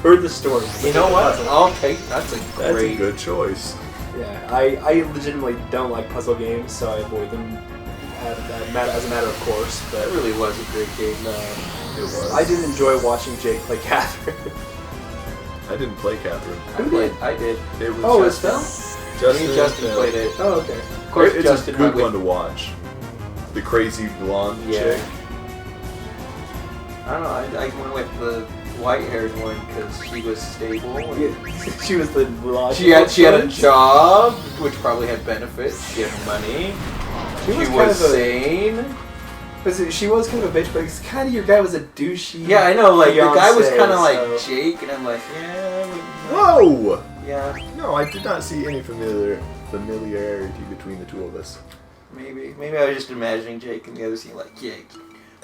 For the story. You know what? I'll take that's a That's great a good choice. Yeah, I legitimately don't like puzzle games, so I avoid them as a matter of course. That But really was a great game. It was. I did enjoy watching Jake play Catherine. I didn't play Catherine. I did. It was Oh, it's Phil? Me and Justin Phil. played it. Oh, okay. Of course, It's Justin a good went one to watch. The crazy blonde chick. I don't know. I went with the white-haired one because she was stable. Yeah, she was the She had a job, which probably had benefits. She had money. She was sane. She was kind of a bitch, but it's kind of your guy was a douchey. Yeah, I know. Like the guy was fiancé, kind of like so- Jake, and I'm like, yeah. Whoa! Yeah, No, I did not see any familiarity between the two of us. maybe I was just imagining Jake in the other scene, like Jake,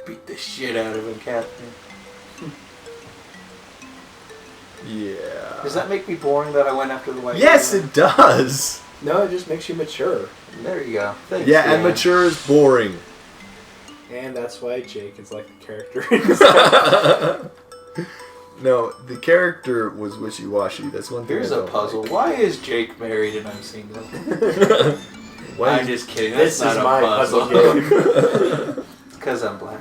beat the shit out of him, Catherine. Yeah. Does that make me boring that I went after the white? Yes, woman? it does. No, it just makes you mature. There you go. Thanks, Yeah, Dan. and mature is boring. And that's why Jake is like the character. No, the character was wishy-washy. That's one thing. Here's I a don't puzzle. like. Why is Jake married and I'm single? Why I'm just kidding. That's This not is a my puzzle. puzzle game. It's because I'm black.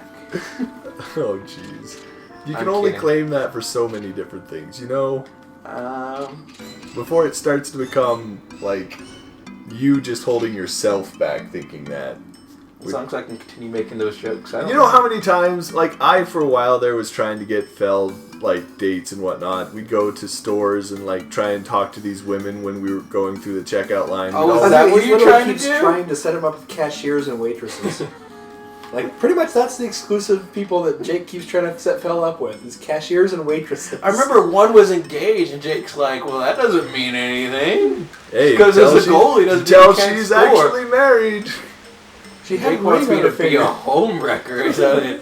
Oh, jeez. You can I'm only kidding. claim that for so many different things, you know? Um, Before it starts to become, like, you just holding yourself back thinking that. as long as I can continue making those jokes. I don't You know how many times, like, I, for a while there, was trying to get Fel, like, dates and whatnot. We'd go to stores and, like, try and talk to these women when we were going through the checkout line. Oh, We'd is all- that what He you're literally trying to keeps do? trying to set him up with cashiers and waitresses. Like, pretty much that's the exclusive people that Jake keeps trying to set Phil up with, is cashiers and waitresses. I remember one was engaged and Jake's like, well, that doesn't mean anything. Hey, Because tell as a she- goalie, doesn't tell mean you can't she's score. actually married. She had Jake a wants ring me on to her be a finger. home wrecker. So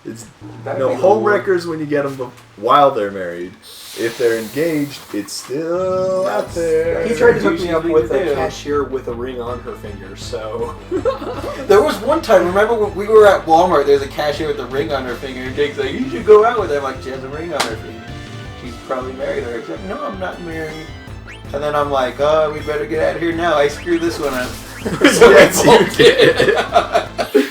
It's that'd no be the home worst. wreckers when you get them while they're married. If they're engaged, it's still out there. He tried to hook Usually me up we with do. a cashier with a ring on her finger, so... There was one time, remember when we were at Walmart, there's a cashier with a ring on her finger, and Jake's like, you should go out with her. I'm like, she has a ring on her finger. She's probably married her. He's like, no, I'm not married. And then I'm like, oh, we better get out of here now. I screwed this one up. So Yes, we you both did.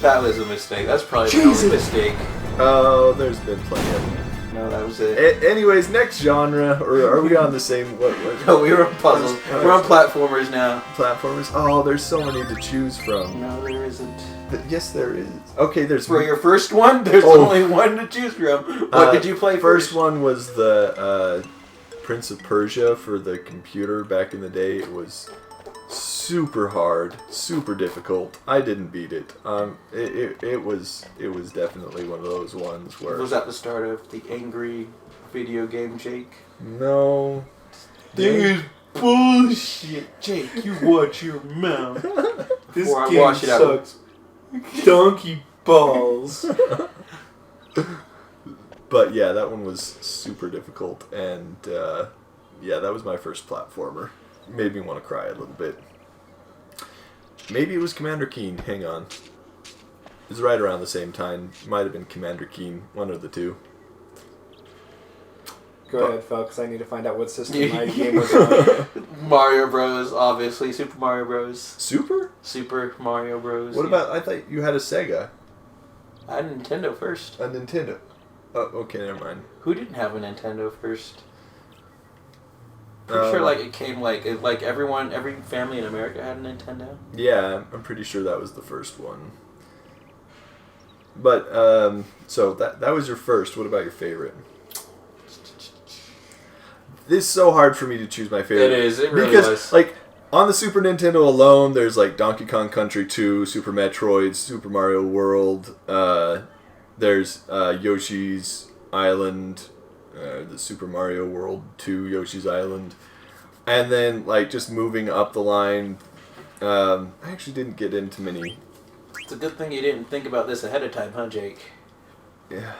That was a mistake. That's probably my Jesus. only mistake. Oh, there's been plenty of them. No, that was it. Anyways, next genre, or are we on the same what No, we were on puzzles. We're on platformers now. platformers? Oh, there's so many to choose from. No, there isn't. Yes, there is. Okay, there's... For your first one, there's only one to choose from. What did you play first? First one was the Prince of Persia for the computer back in the day. It was super hard, super difficult. I didn't beat it. It was definitely one of those ones where... Was that the start of the angry video game, Jake? No. Thing is bullshit. Jake, you watch your mouth. This game sucks. Donkey balls. But yeah, that one was super difficult, and yeah, that was my first platformer. Made me want to cry a little bit. Maybe it was Commander Keen. Hang on. It was right around the same time. Might have been Commander Keen. One of the two. Go ahead, folks. I need to find out what system my game was on. Mario Bros. Obviously, Super Mario Bros. Super Mario Bros. What about? I thought you had a Sega. I had a Nintendo first. A Nintendo. Oh, okay, never mind. Who didn't have a Nintendo first? Pretty sure like it came like every family in America had a Nintendo. Yeah, I'm pretty sure that was the first one. But so that was your first. What about your favorite? This is so hard for me to choose my favorite. It is. It really because, was. Like, on the Super Nintendo alone, there's like Donkey Kong Country 2, Super Metroid, Super Mario World. There's Yoshi's Island, the Super Mario World 2, Yoshi's Island. And then, like, just moving up the line, I actually didn't get into many. It's a good thing you didn't think about this ahead of time, huh, Jake? Yeah.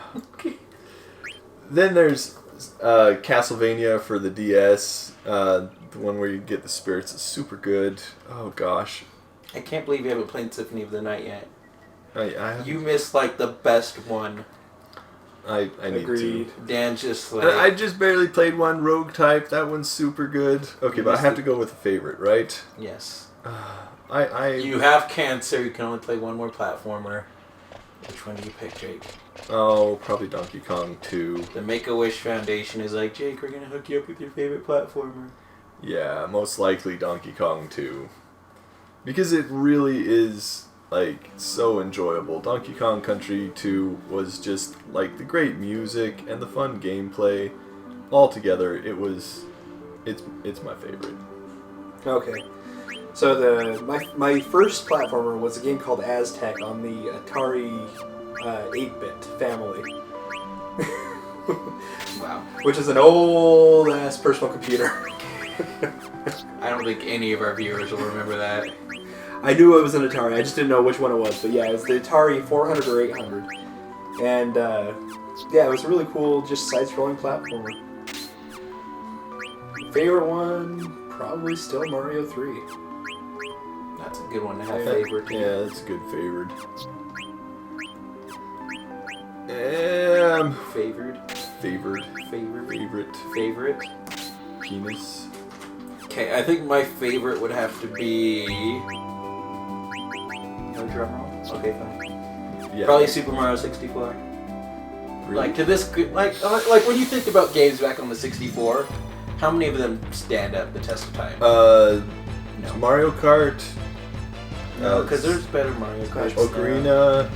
Then there's Castlevania for the DS, the one where you get the spirits is super good. Oh gosh. I can't believe you haven't played Symphony of the Night yet. You missed like the best one. I need to. Dan just like... I just barely played one, Rogue Type. That one's super good. Okay, but I have to go with a favorite, right? Yes. You have cancer. You can only play one more platformer. Which one do you pick, Jake? Oh, probably Donkey Kong 2. The Make-A-Wish Foundation is like, Jake, we're going to hook you up with your favorite platformer. Yeah, most likely Donkey Kong 2. Because it really is, like, so enjoyable. Donkey Kong Country 2 was just, like, the great music and the fun gameplay. All together, it's my favorite. Okay. So my first platformer was a game called Aztec on the Atari 8-bit family. Wow. Which is an old-ass personal computer. I don't think any of our viewers will remember that. I knew it was an Atari, I just didn't know which one it was. But yeah, it was the Atari 400 or 800. And yeah, it was a really cool, just side-scrolling platformer. Favorite one, probably still Mario 3. That's a good one to have favorite. Yeah, that's a good favorite. Favorite. Penis. Okay, I think my favorite would have to be... No drum roll? Okay, fine. Yeah. Probably Super Mario 64. Really? Like, to this... Like when you think about games back on the 64, how many of them stand up the test of time? No. Mario Kart. No, because there's better Mario Kart. Ocarina,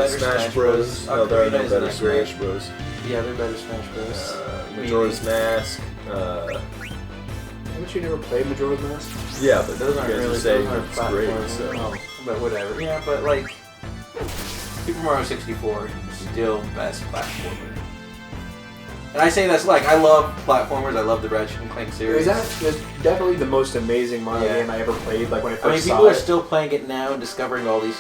Smash Bros. No, there are no better Smash Bros. Yeah, they're better Smash Bros. Majora's Mask. Haven't you never played Majora's Mask? Yeah, but those aren't really saying it's great. So. Oh, but whatever. Yeah, but like Super Mario 64 is still best platformer. And I say that's like, I love platformers, I love the Ratchet and Clank series. It's definitely the most amazing Mario game I ever played, like when I first saw it. People are still playing it now and discovering all these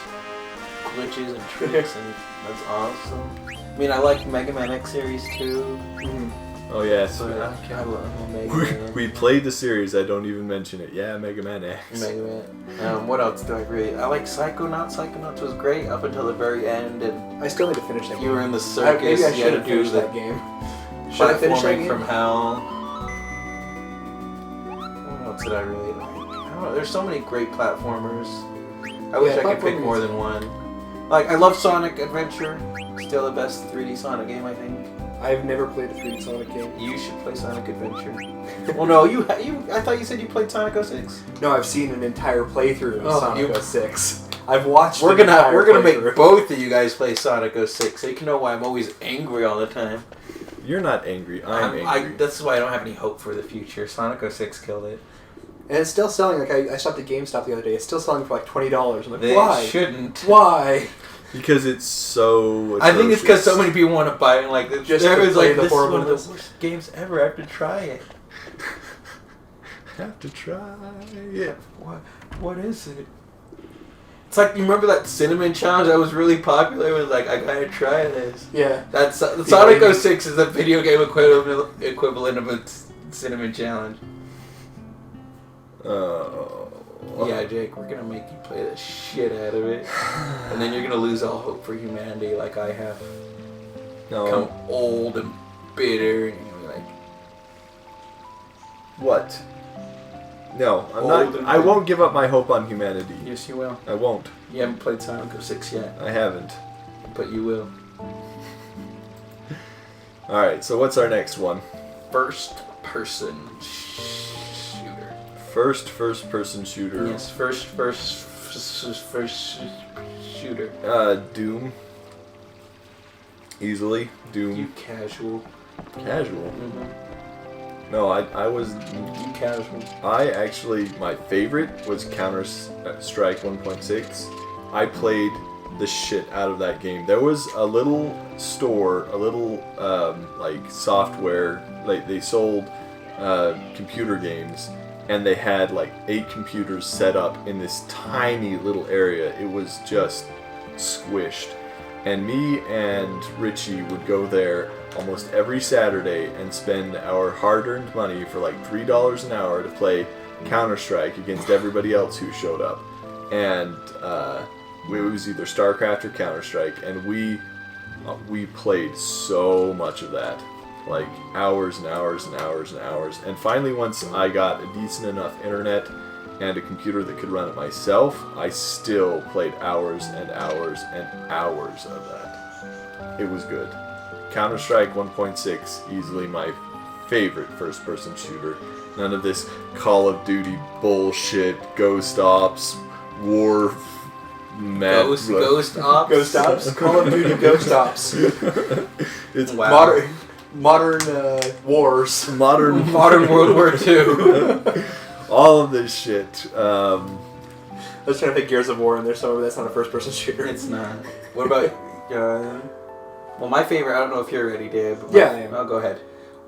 glitches and tricks, and that's awesome. I mean, I like Mega Man X series too. Mm-hmm. Oh yes. But I love Mega Man. We played the series, I don't even mention it. Yeah, Mega Man X. Mega Man. What else do I really... I like Psychonauts. Psychonauts was great up until the very end, and... I still need to finish that game. You were in the circus, maybe I you had to do that game. Should I finish that game? Platforming from hell. What else did I really like? I don't know, there's so many great platformers. I wish I could pick more than one. Like, I love Sonic Adventure. Still the best 3D Sonic game, I think. I've never played a 3D Sonic game. You should play Sonic Adventure. Well, no, I thought you said you played Sonic 06. No, I've seen an entire playthrough of Sonic 06. I've watched. We're gonna make both of you guys play Sonic 06, so you can know why I'm always angry all the time. You're not angry. I'm angry. That's why I don't have any hope for the future. Sonic 06 killed it. And it's still selling. Like I stopped at GameStop the other day. It's still selling for like $20. I'm like, They why? shouldn't. Why? Because it's so atrocious. I think it's because so many people want to buy it. And like, Just there to was play like, the this is one of horribleness. the worst games ever. I have to try it. Have to try it. What is it? It's like, you remember that cinnamon challenge that was really popular? It was like, I gotta try this. Yeah. That's Sonic 06 is the video game equivalent of a cinnamon challenge. Yeah, Jake, we're gonna make you play the shit out of it, and then you're gonna lose all hope for humanity, like I have. No. Become old and bitter, and you're gonna be like, What? No, I'm Old not. and I won't give up my hope on humanity. yes, you will. I won't. You haven't played Sonic 06 yet, I haven't. but you will. All right. So what's our next one? First person shooter. First-person shooter. Yes, first shooter. Doom. Easily. Doom. You casual. Casual. Mm-hmm. No, I was. You casual. I actually, my favorite was Counter-Strike 1.6. I played the shit out of that game. There was a little store, a little like software, like they sold computer games, and they had like 8 computers set up in this tiny little area. It was just squished. And me and Richie would go there almost every Saturday and spend our hard-earned money for like $3 an hour to play Counter-Strike against everybody else who showed up. And it was either StarCraft or Counter-Strike, and we played so much of that. Like hours and hours and hours and hours. And finally, once I got a decent enough internet and a computer that could run it myself, I still played hours and hours and hours of that. It was good. Counter-Strike 1.6, easily my favorite first-person shooter. None of this Call of Duty bullshit, Ghost Ops, War... Ghost Ops? Ghost Ops. Call of Duty Ghost Ops. It's Wow. Modern wars. modern World War II. all of this shit. I was trying to pick Gears of War in there somewhere, but that's not a first-person shooter. It's not. What about... well, my favorite, I don't know if you're ready, Dave. But Yeah, I am. Oh, go ahead.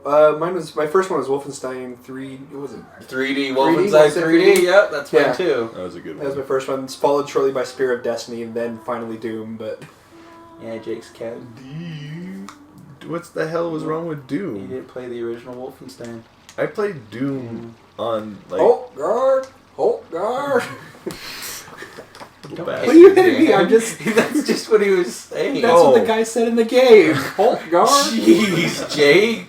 My first one was Wolfenstein 3. What was it? 3D, Wolfenstein 3D. Yep, that's mine too. That was a good That was one. my first one. It's followed shortly by Spear of Destiny, and then finally Doom. But Yeah, Jake's cat. What the hell was wrong with He Doom? didn't play the original Wolfenstein. I played Doom on like. Halt guard. little What bastard. are you hitting me? I'm just. That's just what he was saying. That's what the guy said in the game. Halt guard. Jeez, Jake.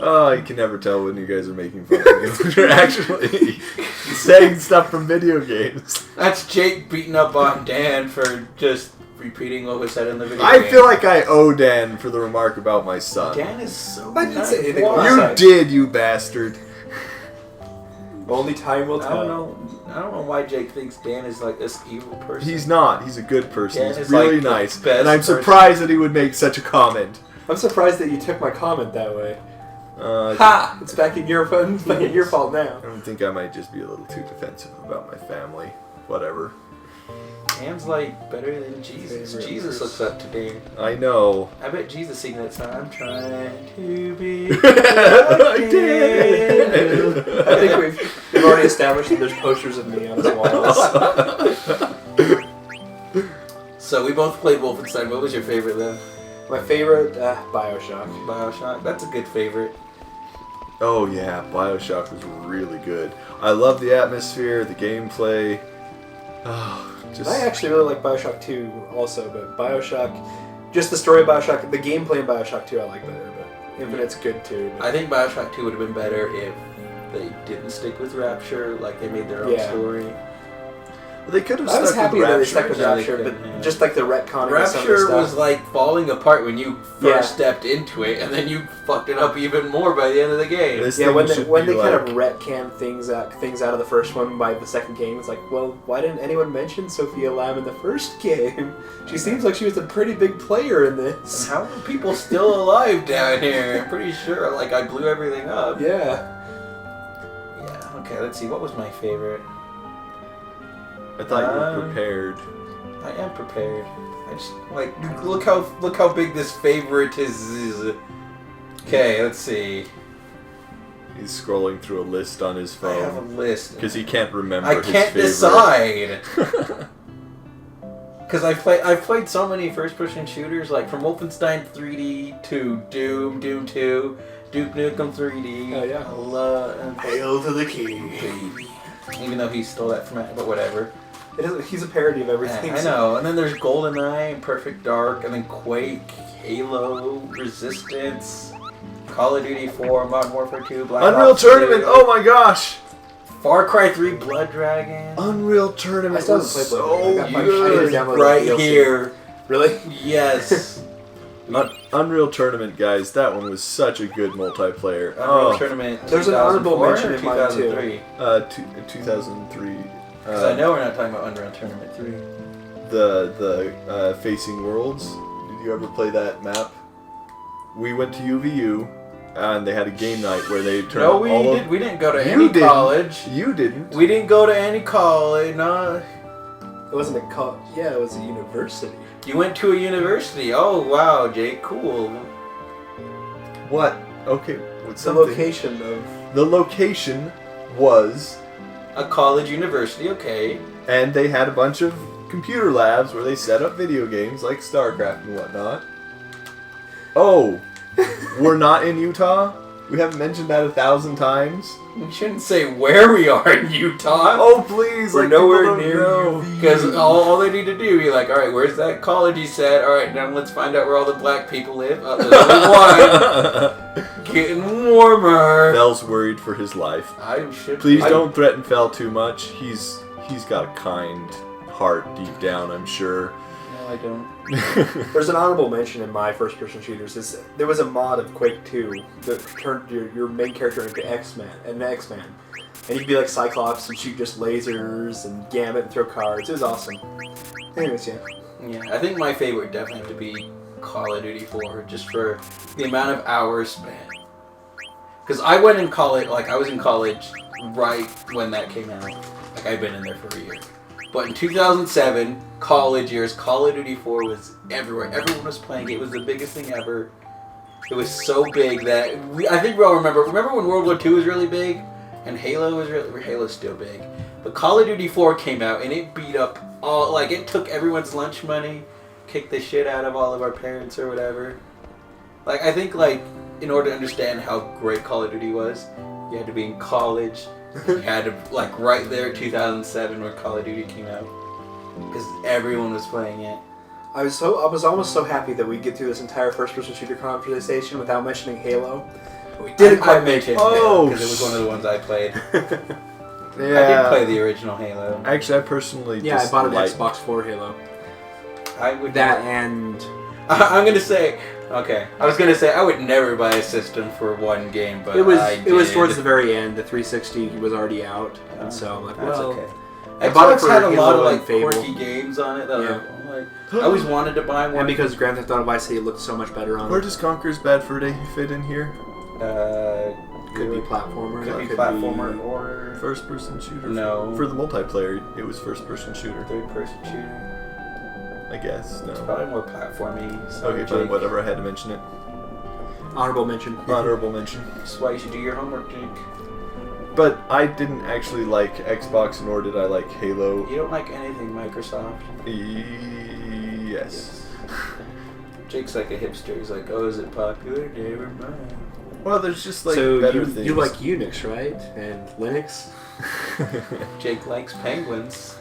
Oh, I can never tell when you guys are making fun of me when you're actually saying stuff from video games. That's Jake beating up on Dan for just repeating what was said in the video I game. feel like I owe Dan for the remark about my son. Dan is so I didn't say anything. You did, you bastard. Only time will I tell. don't know why Jake thinks Dan is like this evil person. He's not. He's a good person. Dan He's is really like the nice. best And I'm person. surprised that he would make such a comment. I'm surprised that you took my comment that way. Ha! It's back in your phone. It's back in your fault now. I don't think I might just be a little too defensive about my family. Whatever. Dan's like better than Jesus. Favorite Jesus verse. looks up to Dan. I know. I bet Jesus sing that song. I'm trying to be. I did. I think we've already established that there's posters of me on his walls. So we both played Wolfenstein. What was your favorite then? My favorite, Bioshock. Bioshock. That's a good favorite. Oh yeah, Bioshock was really good. I love the atmosphere, the gameplay. Oh, just I actually really like Bioshock 2 also, but Bioshock, just the story of Bioshock, the gameplay in Bioshock 2 I like better, but Infinite's good too. But I think Bioshock 2 would have been better if they didn't stick with Rapture, like they made their own Yeah. story. They could have I was stuck happy with that they Rapture. stuck with Yeah, they Rapture, could, but yeah. just like the retconning of some of the Rapture stuff. was like falling apart when you first Yeah. stepped into it, and then you fucked it up even more by the end of the game. This Yeah, thing when they, should when be they kind of like- retcon things out of the first one by the second game, it's like, well, why didn't anyone mention Sophia Lamb in the first game? She seems like she was a pretty big player in And this. how are people still alive down here? I'm pretty sure, like, I blew everything up. Yeah. Yeah, okay, let's see. What was my favorite? I thought you were prepared. I am prepared. I just, like, look how big this favorite is. Okay, let's see. He's scrolling through a list on his I have a phone list. because he can't remember I his can't favorite. decide. Because I've played so many first-person shooters, like from Wolfenstein 3D to Doom, Doom 2, Duke Nukem 3D. Oh, yeah. I love Hail to the king. even though he stole that from it, but whatever. He's a parody of everything. I know. And then there's GoldenEye, Perfect Dark, and then Quake, Halo, Resistance, Call of Duty 4, Modern Warfare 2, Black Unreal Ops Tournament! 2, Oh my gosh! Far Cry 3, Blood Dragon. Unreal I Tournament still was haven't played Blood so Dragon. I need to good. download Right the DLC. here. Really? Yes. Unreal Tournament, guys, that one was such a good multiplayer. Unreal Tournament. There's an honorable 2004 mention or in mine, too. 2003? 2003. Because I know we're not talking about Unreal Tournament 3. The Facing Worlds. Did you ever play that map? We went to UVU, and they had a game night where they turned No, we all did. We didn't go to You any didn't. college. You didn't. We didn't go to any college. No. It wasn't a college. Yeah, it was a university. You went to a university. Oh wow, Jake, cool. What? Okay, what's The something? location of... The location was, A college university. Okay. and they had a bunch of computer labs where they set up video games like StarCraft and whatnot. Oh, we're not in Utah? We haven't mentioned that 1,000 times? We shouldn't say where we are in Utah. Oh, please! We're like, nowhere people don't near know. UV. Because all they need to do, be like, all right, where's that college he said? All right, now let's find out where all the black people live. Oh, there's only one. Getting warmer. Fell's worried for his life. I should. Please don't threaten Fell too much. He's got a kind heart deep down, I'm sure. No, I don't. There's an honorable mention in my first-person shooters. There was a mod of Quake 2 that turned your main character into X-Man, and you could be like Cyclops and shoot just lasers and Gambit and throw cards. It was awesome. Anyways, yeah. Yeah, I think my favorite would definitely have to be Call of Duty 4, just for the amount of hours spent. Because I went in college, like I was in college right when that came out. Like I'd been in there for a year. But in 2007, college years, Call of Duty 4 was everywhere. Everyone was playing it. It was the biggest thing ever. It was so big that I think we all remember. Remember when World War II was really big, and Halo was Halo's still big. But Call of Duty 4 came out and it beat up all. Like it took everyone's lunch money, kicked the shit out of all of our parents or whatever. Like I think like in order to understand how great Call of Duty was, you had to be in college. You had to like right there, 2007, where Call of Duty came out, because everyone was playing it. I was almost so happy that we get through this entire first-person shooter conversation without mentioning Halo. We didn't quite mention Oh, because it was one of the ones I played. Yeah. I did play the original Halo. Actually, I personally Yeah, I just bought an like... Xbox for Halo. I would That and I'm gonna say okay. I was gonna say I would never buy a system for one game, but it was I it was did. towards the very end. The 360 was already out, Oh, and so I'm like, that's well, okay. I bought it Xbox for had a lot of Halo and like Fable. quirky games on it that Yeah. I'm like, I always wanted to buy one. and because Grand Theft Auto Vice City looked so much better on Where it. does Conker's Bad Fur Day fit in here? Could be platformer. Could that be could platformer or First-person shooter? No. For the multiplayer, it was first-person shooter, third-person shooter. I guess. It's No. probably more platformy. So Okay, fine, whatever. I had to mention it. Honorable mention. Honorable mention. That's why you should do your homework, Jake. But I didn't actually like Xbox, nor did I like Halo. You don't like anything Microsoft. Yes. Jake's like a hipster. He's like, oh, is it popular? Never mind. Well, there's just like So better you things. like Unix, right? And Linux. Jake likes penguins.